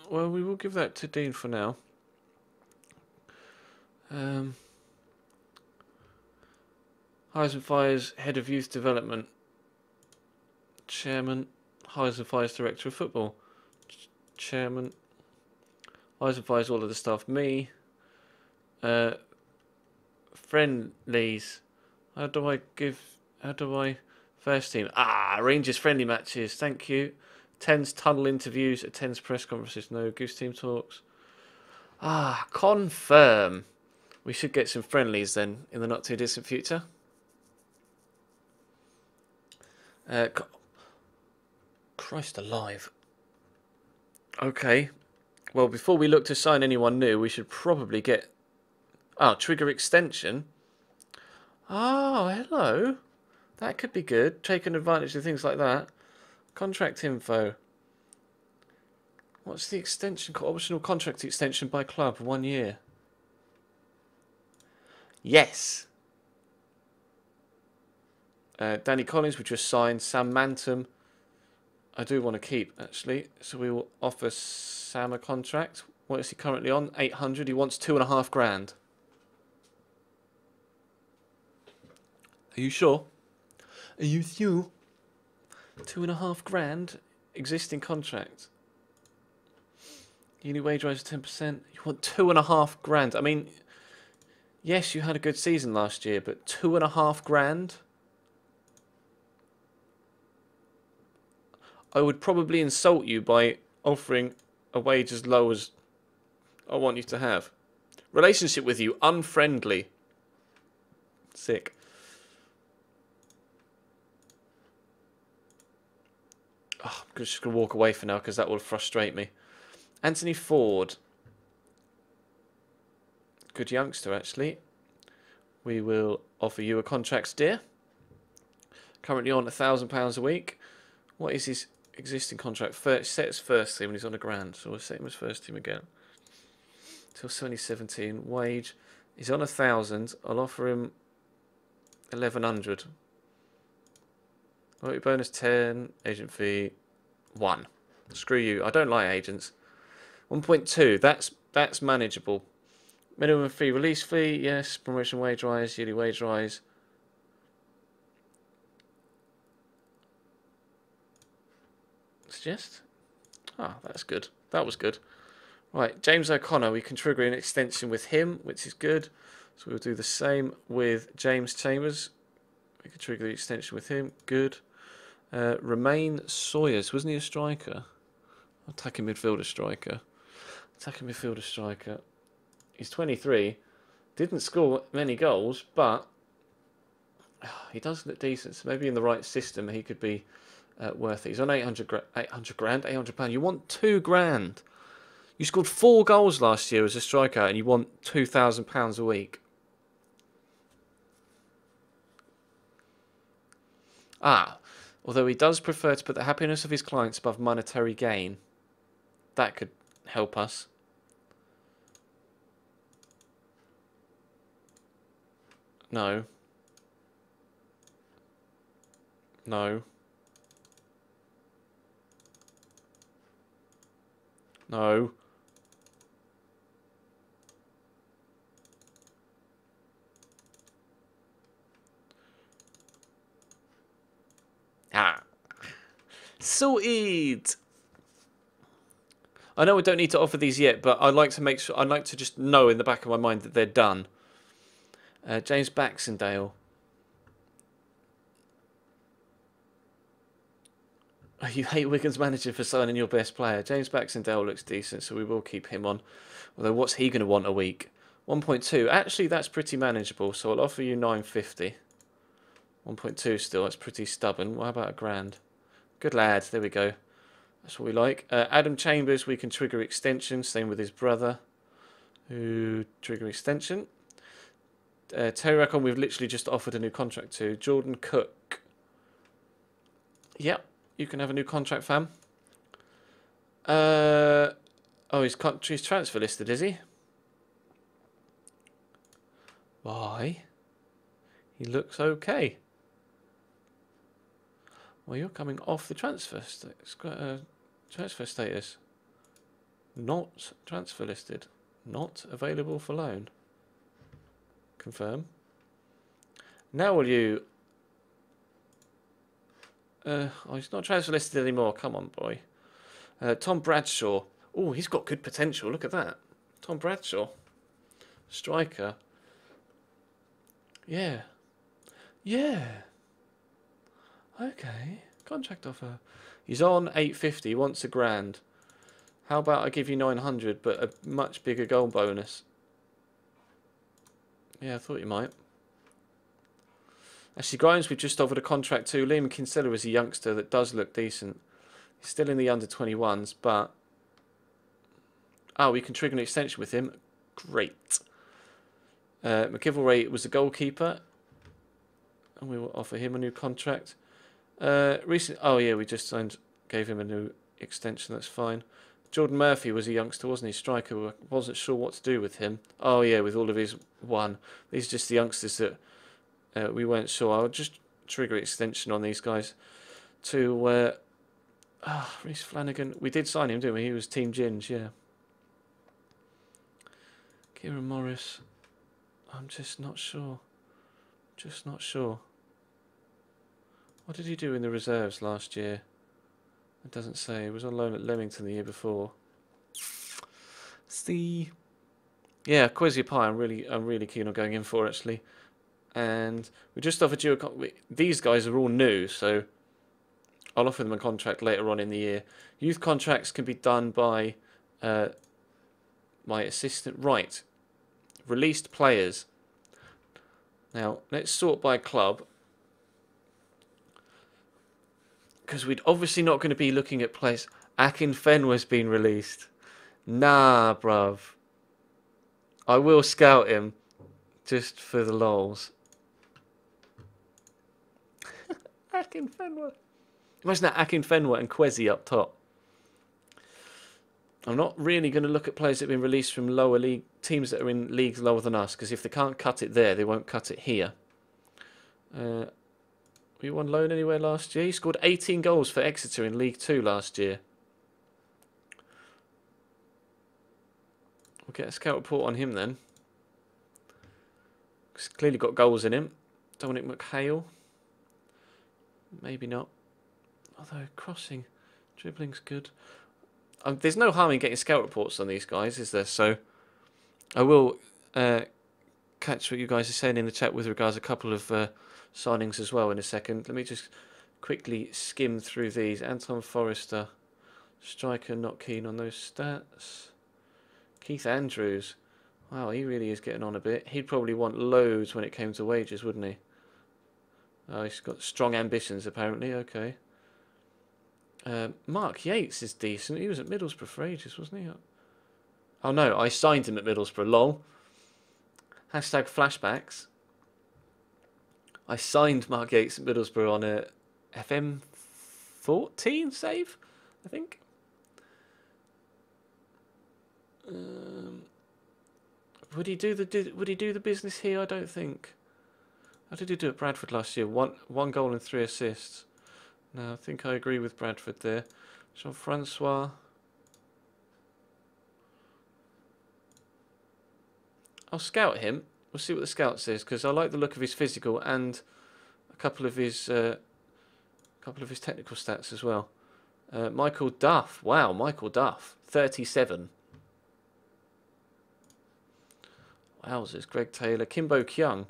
Well, we will give that to Dean for now. Hires and fires head of youth development. Chairman. Hires and fires director of football. Chairman. Hires and fires all of the staff. Me. Friendlies. How do I first team? Rangers friendly matches. Thank you. Attends tunnel interviews. Attends press conferences. No. Goose team talks. Confirm. We should get some friendlies then in the not too distant future. Christ alive. Okay. Well, before we look to sign anyone new, we should probably get... trigger extension. Oh, hello. That could be good. Taking advantage of things like that. Contract info. What's the extension called? Optional contract extension by club. 1 year. Yes. Danny Collins, we just signed. Sam Mantum, I do want to keep, actually. So we will offer Sam a contract. What is he currently on? 800. He wants 2.5 grand. Are you sure? Are you sure? 2.5 grand. Existing contract. Uni wage rise of 10%. You want 2.5 grand. I mean, yes, you had a good season last year, but 2.5 grand? I would probably insult you by offering a wage as low as I want you to have. Relationship with you, unfriendly. Sick. I'm just going to walk away for now because that will frustrate me. Anthony Ford. Good youngster, actually. We will offer you a contract, dear. Currently on £1,000 a week. What is his existing contract? Set as first team and he's on £1 grand. So we'll set him as first team again. Till 2017. Wage. He's on 1,000. I'll offer him 1,100. Loyalty bonus 10. Agent fee 1. Screw you. I don't like agents. 1.2. That's manageable. Minimum fee, release fee, yes. Promotion wage rise, yearly wage rise. Suggest? That's good. That was good. Right, James O'Connor, we can trigger an extension with him, which is good. So we'll do the same with James Chambers. We can trigger the extension with him. Good. Romain Sawyers, wasn't he a striker? Attacking midfielder striker. Attacking midfielder striker. He's 23. Didn't score many goals, but he does look decent. So maybe in the right system, he could be worth it. He's on 800 grand, £800. You want £2 grand. You scored 4 goals last year as a striker, and you want £2,000 a week. Although he does prefer to put the happiness of his clients above monetary gain. That could help us. No. No. No. Sorted. I know we don't need to offer these yet, but I'd like to make sure. I'd like to just know in the back of my mind that they're done. James Baxendale. You hate Wigan's manager for signing your best player. James Baxendale looks decent, so we will keep him on. Although, what's he going to want a week? 1.2. Actually, that's pretty manageable, so I'll offer you 950. 1.2 still, that's pretty stubborn. What about £1 grand? Good lad, there we go. That's what we like. Adam Chambers, we can trigger extension. Same with his brother. Who trigger extension. Terry Racon, we've literally just offered a new contract to. Jordan Cook. Yep, you can have a new contract, fam. Oh, his country's transfer listed, is he? Why? He looks okay. Well, you're coming off the transfer transfer status. Not transfer listed. Not available for loan. Confirm. Now will you... oh, he's not transfer listed anymore. Come on, boy. Tom Bradshaw. Oh, he's got good potential. Look at that. Tom Bradshaw. Striker. Yeah. Yeah. Okay. Contract offer. He's on 850. Wants $1,000. How about I give you 900, but a much bigger goal bonus? Yeah, I thought you might. Actually, Grimes, we've just offered a contract to. Liam Kinsella is a youngster that does look decent. He's still in the under-21s, but... Oh, we can trigger an extension with him. Great. McIlroy was the goalkeeper. And we will offer him a new contract. Oh, yeah, we just gave him a new extension. That's fine. Jordan Murphy was a youngster, wasn't he? Striker. Wasn't sure what to do with him. Oh, yeah, with all of his one. These are just the youngsters that we weren't sure. I'll just trigger extension on these guys. To... Reece Flanagan. We did sign him, didn't we? He was Team Ginge, yeah. Kieran Morris. I'm just not sure. Just not sure. What did he do in the reserves last year? It doesn't say. He was on loan at Leamington the year before. See. Yeah, Kwesi Pai. I'm really keen on going in for, actually. And we just offered you these guys are all new, so I'll offer them a contract later on in the year. Youth contracts can be done by my assistant. Right. Released players. Now, let's sort by club. Because we're obviously not going to be looking at players. Akin Fenwa's been released. Nah, bruv. I will scout him. Just for the lols. Akin Fenwa. Imagine that, Akin Fenwa and Kwesi up top. I'm not really going to look at players that have been released from lower league teams that are in leagues lower than us, because if they can't cut it there, they won't cut it here. Were you on loan anywhere last year? He scored 18 goals for Exeter in League 2 last year. We'll get a scout report on him then. He's clearly got goals in him. Dominic McHale. Maybe not. Although crossing, dribbling's good. There's no harm in getting scout reports on these guys, is there? So I will catch what you guys are saying in the chat with regards to a couple of signings as well in a second. Let me just quickly skim through these. Anton Forrester, striker, not keen on those stats. Keith Andrews, wow, he really is getting on a bit. He'd probably want loads when it came to wages, wouldn't he? Oh, he's got strong ambitions apparently. Okay. Mark Yates is decent. He was at Middlesbrough for ages, wasn't he? Oh no, I signed him at Middlesbrough. Lol. Hashtag flashbacks. I signed Mark Yates at Middlesbrough on a FM14 save, I think. Would he do the business here? I don't think. How did he do at Bradford last year? One goal and 3 assists. No, I think I agree with Bradford there. Jean-Francois. I'll scout him. We'll see what the scout says, because I like the look of his physical and a couple of his technical stats as well. Michael Duff. Wow, Michael Duff. 37. Wowzers. Greg Taylor. Kimbo Kyung.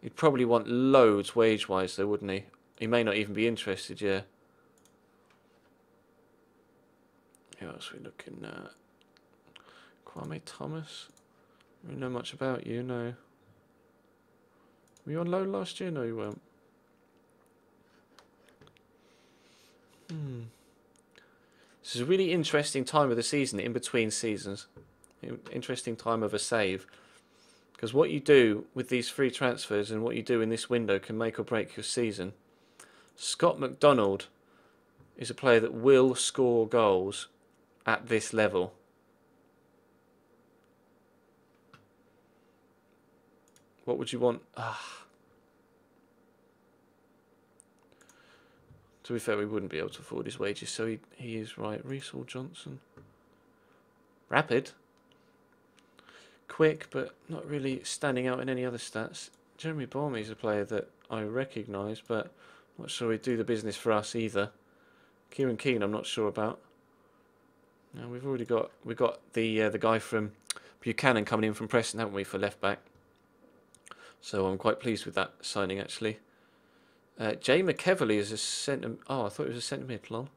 He'd probably want loads wage-wise though, wouldn't he? He may not even be interested, yeah. Who else are we looking at? Kwame Thomas. I don't know much about you, no. Were you on loan last year? No, you weren't. This is a really interesting time of the season, in between seasons. Interesting time of a save. Because what you do with these free transfers and what you do in this window can make or break your season. Scott McDonald is a player that will score goals at this level. What would you want? To be fair, we wouldn't be able to afford his wages, so he is right. Reese Johnson. Rapid. Quick, but not really standing out in any other stats. Jeremy Barmy is a player that I recognise, but not sure he'd do the business for us either. Kieran Keane, I'm not sure about. Now we've got the guy from Buchanan coming in from Preston, haven't we, for left back? So I'm quite pleased with that signing actually. Jay McEverley is a centre. Oh, I thought he was a centre mid. Lol.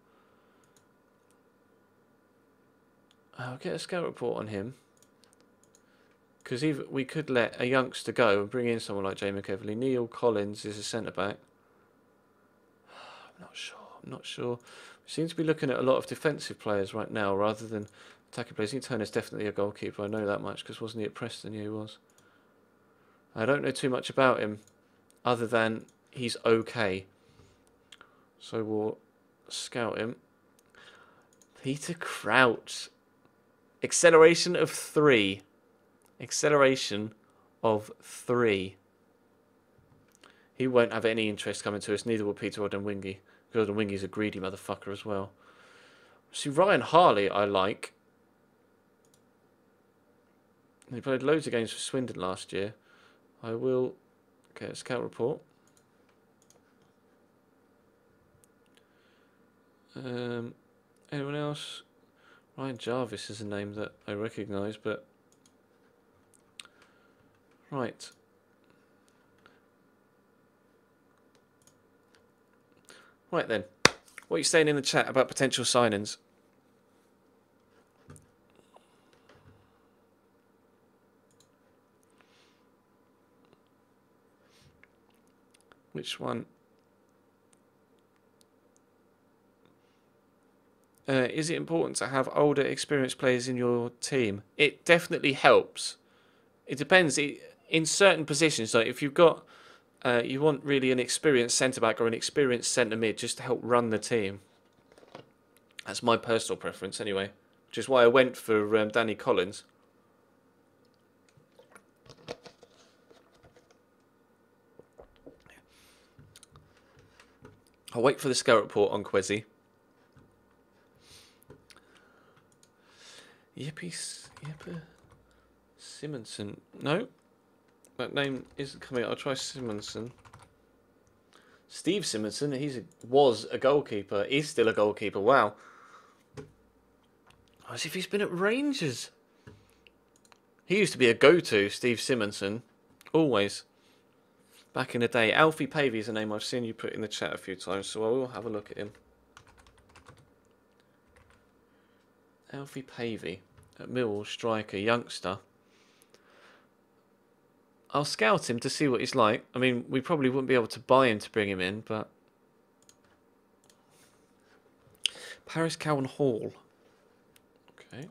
I'll get a scout report on him. Because we could let a youngster go and bring in someone like Jay McEverley. Neil Collins is a centre back. I'm not sure. We seem to be looking at a lot of defensive players right now rather than attacking players. Ian Turner's definitely a goalkeeper. I know that much because wasn't he at Preston? Yeah, he was. I don't know too much about him other than he's okay. So we'll scout him. Peter Crouch. Acceleration of 3. Acceleration of 3. He won't have any interest coming to us. Neither will Peter Odemwingie. Because Odemwingie's a greedy motherfucker as well. See, Ryan Harley I like. He played loads of games for Swindon last year. I will get a scout report. Anyone else? Ryan Jarvis is a name that I recognise, but... Right. Right then. What are you saying in the chat about potential signings? Which one? Is it important to have older, experienced players in your team? It definitely helps. It depends. In certain positions, like if you've got, you want really an experienced centre-back or an experienced centre-mid just to help run the team. That's my personal preference anyway. Which is why I went for Danny Collins. I'll wait for the scout report on Kwesi. Yepper Simonson. No, that name isn't coming out. I'll try Simonson. Steve Simonson. Was a goalkeeper. Is still a goalkeeper. Wow. As if he's been at Rangers. He used to be a go-to, Steve Simonson. Always. Back in the day. Alfie Pavey is a name I've seen you put in the chat a few times, so I will have a look at him. Alfie Pavey. At Millwall, striker, youngster. I'll scout him to see what he's like. I mean, we probably wouldn't be able to buy him to bring him in, but... Paris Cowan Hall. Okay.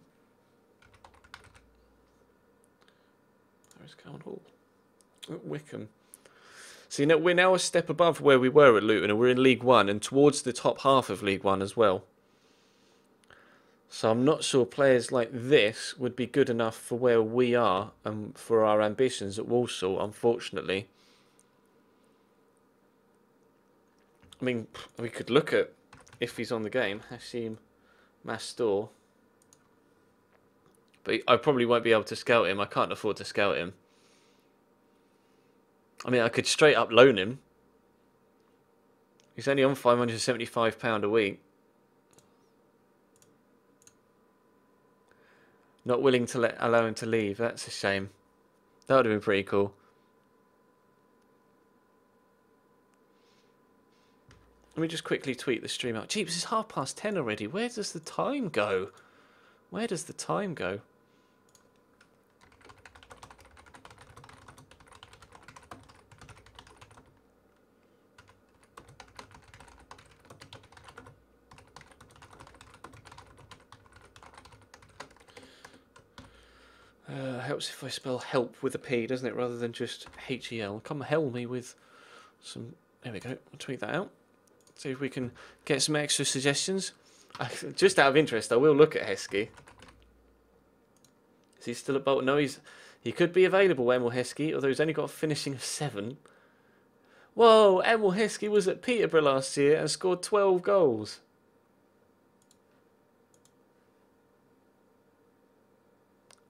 Paris Cowan Hall. At Wickham. So, you know, we're now a step above where we were at Luton, and we're in League One, and towards the top half of League One as well. So I'm not sure players like this would be good enough for where we are and for our ambitions at Walsall, unfortunately. I mean, we could look at if he's on the game, Hashim Mastor. But I probably won't be able to scout him. I can't afford to scout him. I mean, I could straight up loan him. He's only on £575 a week. Not willing to allow him to leave. That's a shame. That would have been pretty cool. Let me just quickly tweet the stream out. Jeeps, it's 10:30 already. Where does the time go? Where does the time go? Helps if I spell help with a P, doesn't it? Rather than just H-E-L. Come help me with some... There we go. I'll tweet that out. See if we can get some extra suggestions. Just out of interest, I will look at Heskey. Is he still at Bolton? No, he could be available, Emil Heskey, although he's only got a finishing of 7. Whoa, Emil Heskey was at Peterborough last year and scored 12 goals.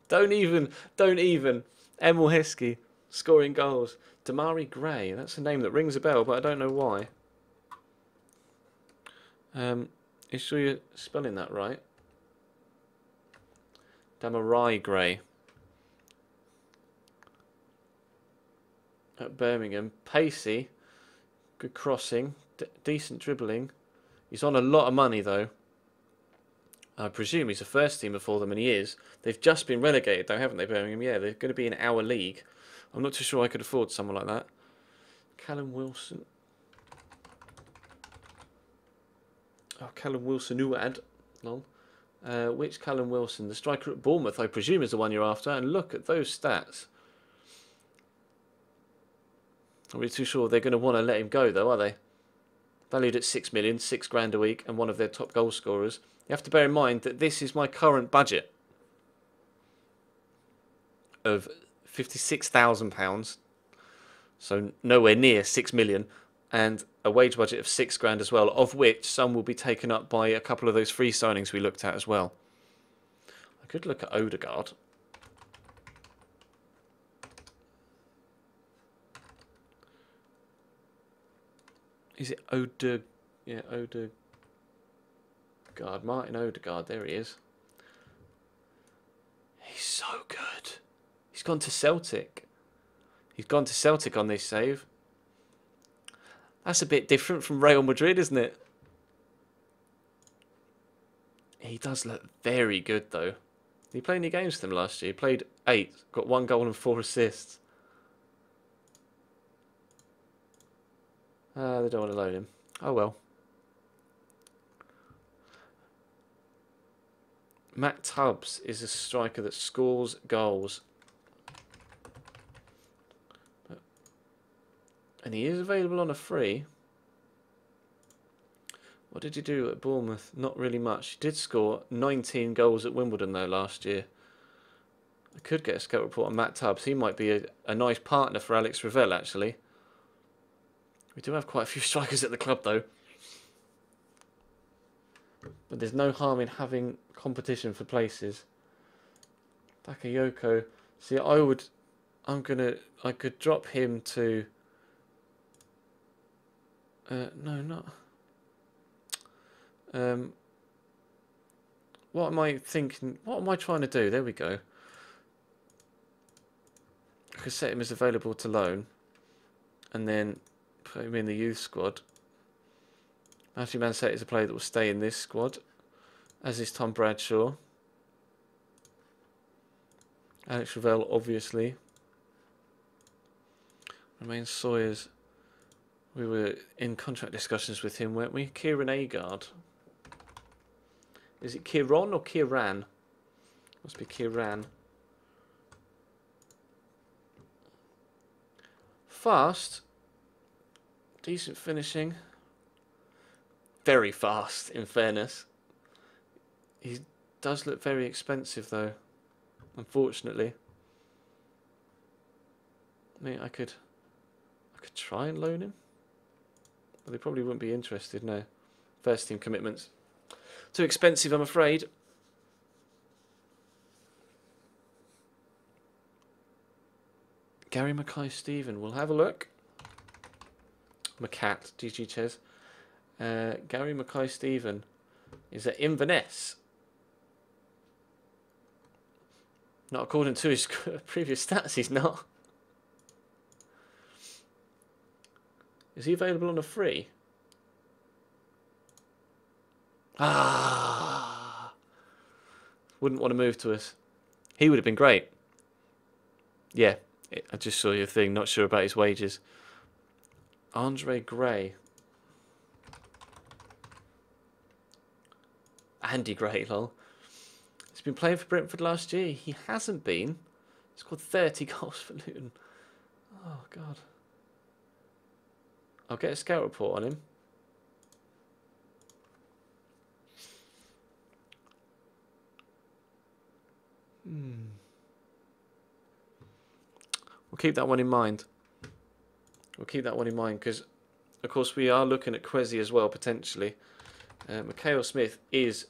Don't even. Emil Heskey scoring goals. Damari Gray, that's a name that rings a bell, but I don't know why. You sure you're spelling that right? Damari Gray. At Birmingham. Pacey. Good crossing. Decent dribbling. He's on a lot of money, though. I presume he's a first teamer for them, and he is. They've just been relegated, though, haven't they, Birmingham? Yeah, they're going to be in our league. I'm not too sure I could afford someone like that. Callum Wilson. Oh, Callum Wilson, Uad. Lol. Which Callum Wilson? The striker at Bournemouth, I presume, is the one you're after. And look at those stats. I'm really too sure they're going to want to let him go, though, are they? Valued at 6 million, 6 grand a week, and one of their top goal scorers. You have to bear in mind that this is my current budget of £56,000. So nowhere near 6 million. And a wage budget of 6 grand as well, of which some will be taken up by a couple of those free signings we looked at as well. I could look at Odegaard. Is it Odegaard? Yeah, Odegaard. Martin Odegaard, there he is. He's so good. He's gone to Celtic. He's gone to Celtic on this save. That's a bit different from Real Madrid, isn't it? He does look very good, though. Did he play any games with them last year? He played 8, got 1 goal and 4 assists. They don't want to loan him. Oh well. Matt Tubbs is a striker that scores goals. And he is available on a free. What did he do at Bournemouth? Not really much. He did score 19 goals at Wimbledon, though, last year. I could get a scout report on Matt Tubbs. He might be a nice partner for Alex Revell, actually. We do have quite a few strikers at the club, though. But there's no harm in having competition for places. Bakayoko. See, I could drop him to... no, not... what am I thinking? What am I trying to do? There we go. I could set him as available to loan. And then put him in the youth squad. Matthew Mansett is a player that will stay in this squad. As is Tom Bradshaw. Alex Revell, obviously. Romain Sawyers. We were in contract discussions with him, weren't we? Kieran Agard. Is it Kieran or Kieran? Must be Kieran. Fast. Decent finishing. Very fast, in fairness. He does look very expensive, though. Unfortunately. I mean, I could try and loan him. But they probably wouldn't be interested, no. First team commitments. Too expensive, I'm afraid. Gary Mackay-Steven. We'll have a look. McCat, GG Ches. Gary Mackay-Steven is at Inverness. Not according to his previous stats, he's not. Is he available on a free? Ah! Wouldn't want to move to us. He would have been great. Yeah, I just saw your thing. Not sure about his wages. Andre Gray. Andy Gray, lol. He's been playing for Brentford last year. He hasn't been. He scored 30 goals for Luton. Oh, God. I'll get a scout report on him. We'll keep that one in mind. We'll keep that one in mind because, of course, we are looking at Kwesi as well, potentially. Mikhail Smith is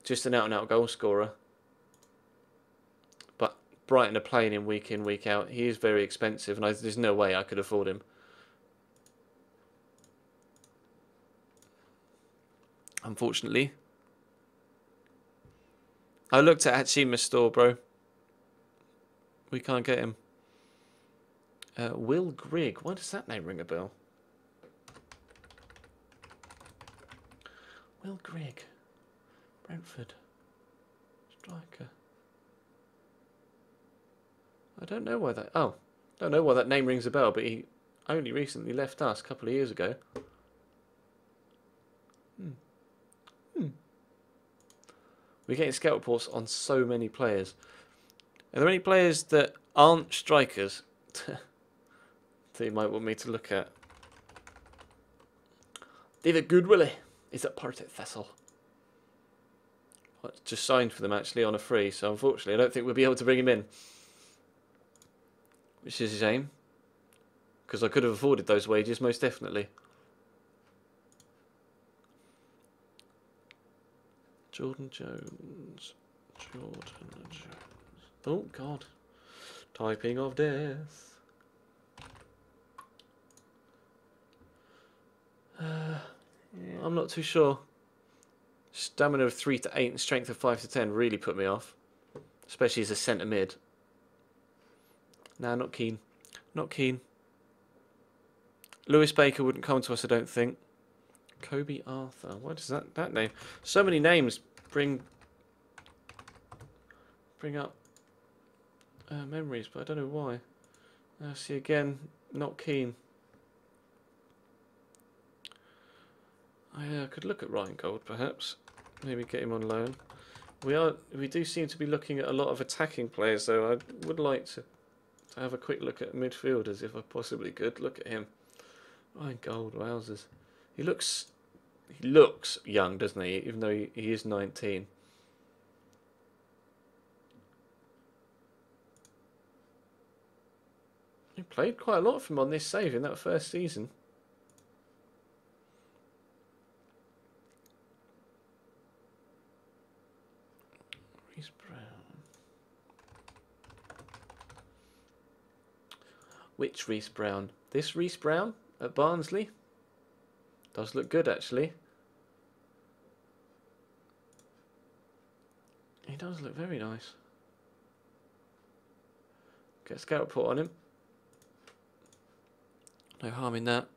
just an out-and-out goal scorer. But Brighton are playing him week in, week out. He is very expensive, and there's no way I could afford him. Unfortunately. I looked at Hachima's store, bro. We can't get him. Will Grigg. Why does that name ring a bell? Will Grigg. Brentford. Striker. I don't know why that... Oh. Don't know why that name rings a bell, but he only recently left us a couple of years ago. We're getting scout reports on so many players. Are there any players that aren't strikers that you might want me to look at? David Goodwillie is at Partick Thistle. Just signed for them actually on a free, so unfortunately I don't think we'll be able to bring him in. Which is a shame. Because I could have afforded those wages, most definitely. Jordan Jones. Oh, God. Typing of death. I'm not too sure. Stamina of 3 to 8 and strength of 5 to 10 really put me off. Especially as a centre mid. Nah, not keen. Not keen. Lewis Baker wouldn't come to us, I don't think. Kobe Arthur. What is that name? So many names bring up memories, but I don't know why. See again, not keen. I could look at Ryan Gold perhaps. Maybe get him on loan. We do seem to be looking at a lot of attacking players though. I would like to have a quick look at midfielders if I possibly could. Look at him. Ryan Gold, wowzers. He looks young, doesn't he? Even though he is 19. He played quite a lot from on this save in that first season. Reece Brown. Which Reece Brown? This Reece Brown at Barnsley? Does look good actually. He does look very nice. Get a scout report on him. No harm in that.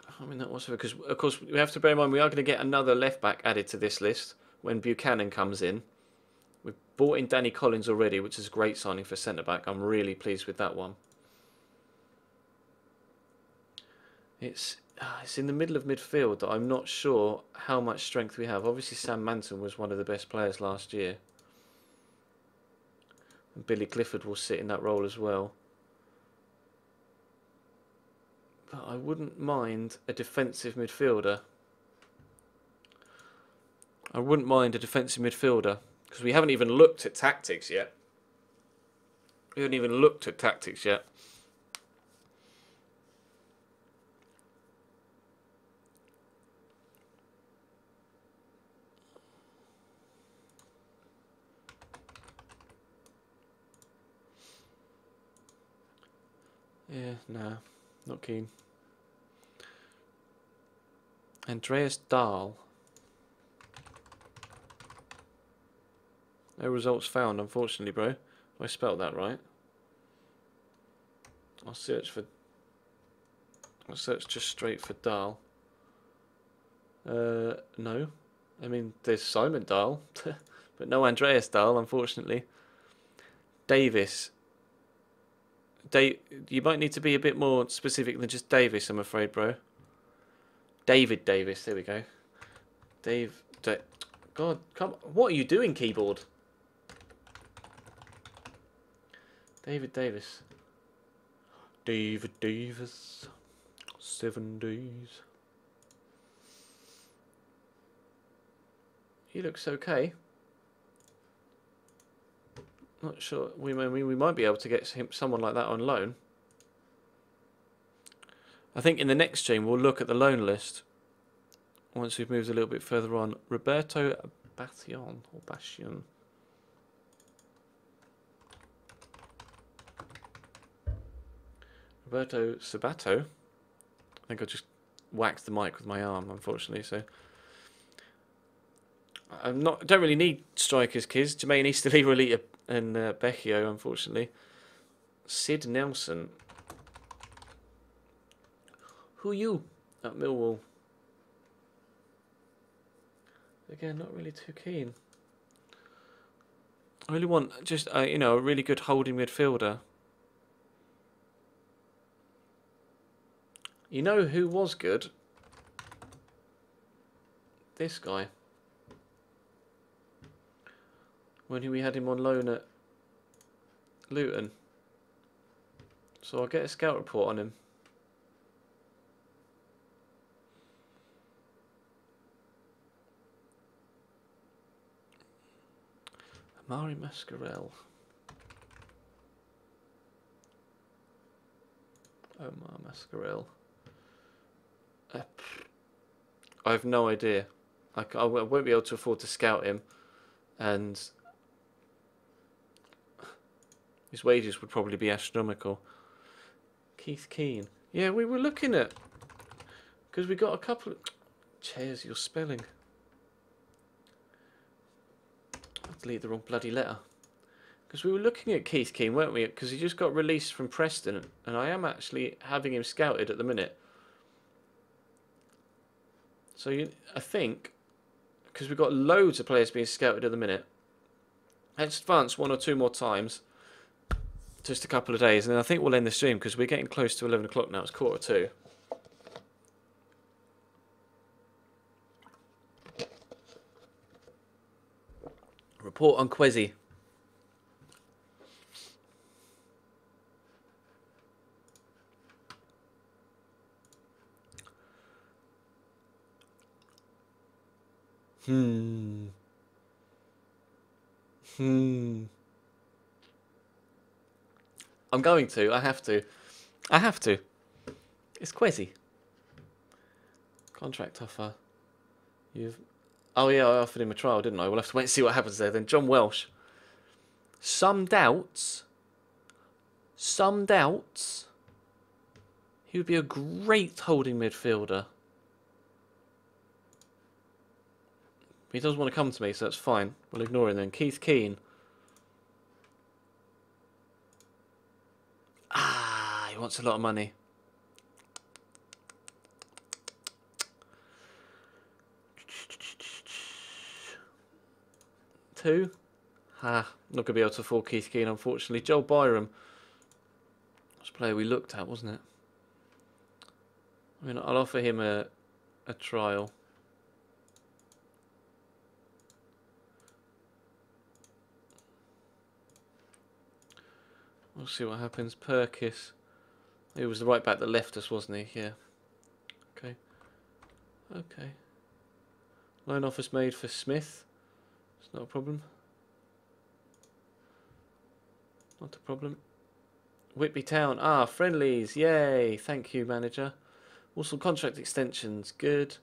Harm in that whatsoever. Because of course we have to bear in mind we are going to get another left back added to this list when Buchanan comes in. We've bought in Danny Collins already, which is a great signing for centre back. I'm really pleased with that one. It's in the middle of midfield that I'm not sure how much strength we have. Obviously Sam Manton was one of the best players last year. And Billy Clifford will sit in that role as well. But I wouldn't mind a defensive midfielder. I wouldn't mind a defensive midfielder. Because we haven't even looked at tactics yet. We haven't even looked at tactics yet. Yeah, nah, not keen. Andreas Dahl. No results found, unfortunately, bro. Have I spelled that right? I'll search just straight for Dahl. No. I mean, there's Simon Dahl, but no Andreas Dahl, unfortunately. Davis. You might need to be a bit more specific than just Davis, I'm afraid, bro. David Davis, there we go. God, come on. What are you doing, keyboard? David Davis. David Davis. 7 days. He looks okay. Not sure. We might be able to get someone like that on loan. I think in the next stream we'll look at the loan list once we've moved a little bit further on. Roberto Bastion or Bastion. Roberto Sabato. I think I just whacked the mic with my arm, unfortunately. So don't really need strikers, kids. Jermaine Easterly, Rolita, and Becchio, unfortunately. Sid Nelson. Who you at Millwall? Again, not really too keen. I really want just you know, a really good holding midfielder. You know who was good? This guy. When we had him on loan at Luton. So I'll get a scout report on him. Amari Mascarell. Omar Mascarell. I have no idea. I won't be able to afford to scout him, and his wages would probably be astronomical. Keith Keane. Yeah, we were looking at, because we got a couple of... Cheers, your spelling. I'll delete the wrong bloody letter. Because we were looking at Keith Keane, weren't we? Because he just got released from Preston, and I am actually having him scouted at the minute. So I think, because we've got loads of players being scouted at the minute, let's advance one or two more times, just a couple of days, and then I think we'll end the stream because we're getting close to 11 o'clock now. It's 1:45. Report on Quezzy. I'm going to. I have to. I have to. It's Quezzy. Contract offer. Oh yeah, I offered him a trial, didn't I? We'll have to wait and see what happens there then. John Welsh. Some doubts. Some doubts. He would be a great holding midfielder. He does want to come to me, so that's fine. We'll ignore him then. Keith Keane. Ah, he wants a lot of money. Two? Not going to be able to afford Keith Keane, unfortunately. Joel Byram. That's a player we looked at, wasn't it? I mean, I'll offer him a trial. We'll see what happens. Perkis. He was the right back that left us, wasn't he? Yeah. Okay. Okay. Loan offers made for Smith. It's not a problem. Not a problem. Whitby Town. Ah, friendlies. Yay. Thank you, manager. Also contract extensions. Good.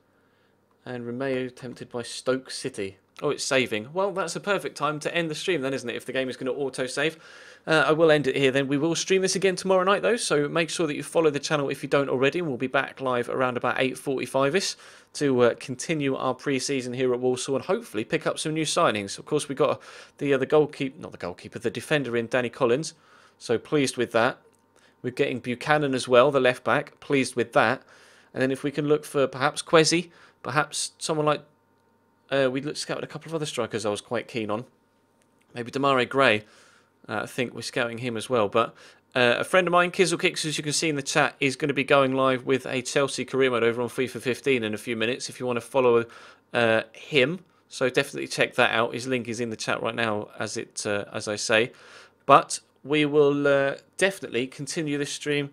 And Romeo tempted by Stoke City. Oh, it's saving. Well, that's a perfect time to end the stream then, isn't it? If the game is going to auto-save. I will end it here then. We will stream this again tomorrow night though, so make sure that you follow the channel if you don't already, and we'll be back live around about 8:45ish to continue our pre-season here at Walsall and hopefully pick up some new signings. Of course, we got the the defender in Danny Collins, so pleased with that. We're getting Buchanan as well, the left back, pleased with that. And then if we can look for perhaps Quezzy, perhaps someone like we scouted a couple of other strikers I was quite keen on. Maybe Damare Gray. I think we're scouting him as well. But a friend of mine, Kizzle Kicks, as you can see in the chat, is going to be going live with a Chelsea career mode over on FIFA 15 in a few minutes if you want to follow him. So definitely check that out. His link is in the chat right now, as I say. But we will definitely continue this stream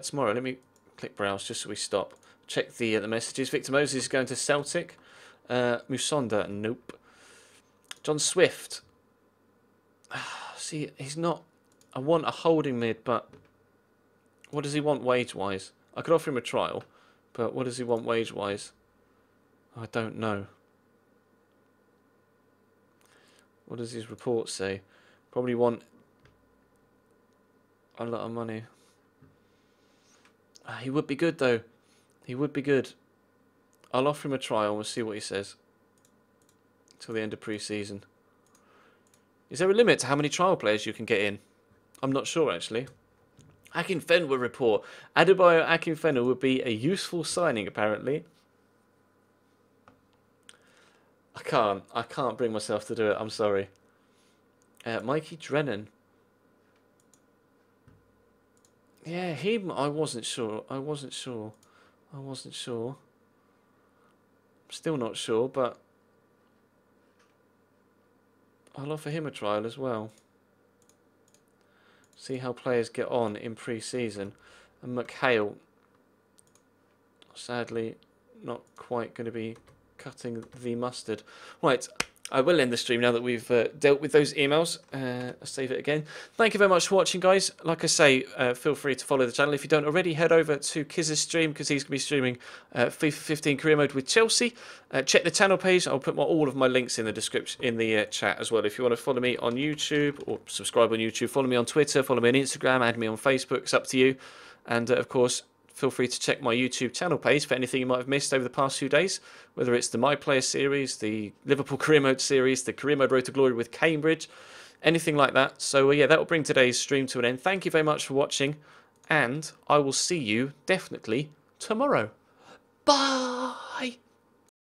tomorrow. Let me click browse just so we stop. Check the messages. Victor Moses is going to Celtic. Musonda, nope. John Swift. See, he's not... I want a holding mid, but what does he want wage-wise? I could offer him a trial, but what does he want wage-wise? I don't know. What does his report say? Probably want a lot of money. He would be good, though. He would be good. I'll offer him a trial and we'll see what he says. Till the end of pre-season. Is there a limit to how many trial players you can get in? I'm not sure, actually. Akinfenwa report. Adebayo Akinfenwa would be a useful signing, apparently. I can't bring myself to do it. I'm sorry. Mikey Drennan. Yeah, him. I wasn't sure. I'm still not sure, but I'll offer him a trial as well. See how players get on in pre-season. And McHale, sadly, not quite going to be cutting the mustard. Right, I will end the stream now that we've dealt with those emails. I'll save it again. Thank you very much for watching, guys. Like I say, feel free to follow the channel. If you don't already, head over to Kiz's stream because he's going to be streaming FIFA 15 career mode with Chelsea. Check the channel page. I'll put all of my links in the description, in the chat as well. If you want to follow me on YouTube or subscribe on YouTube, follow me on Twitter, follow me on Instagram, add me on Facebook. It's up to you. And of course, feel free to check my YouTube channel page for anything you might have missed over the past few days, whether it's the My Player series, the Liverpool Career Mode series, the Career Mode Road to Glory with Cambridge, anything like that. So yeah, that will bring today's stream to an end. Thank you very much for watching, and I will see you definitely tomorrow. Bye!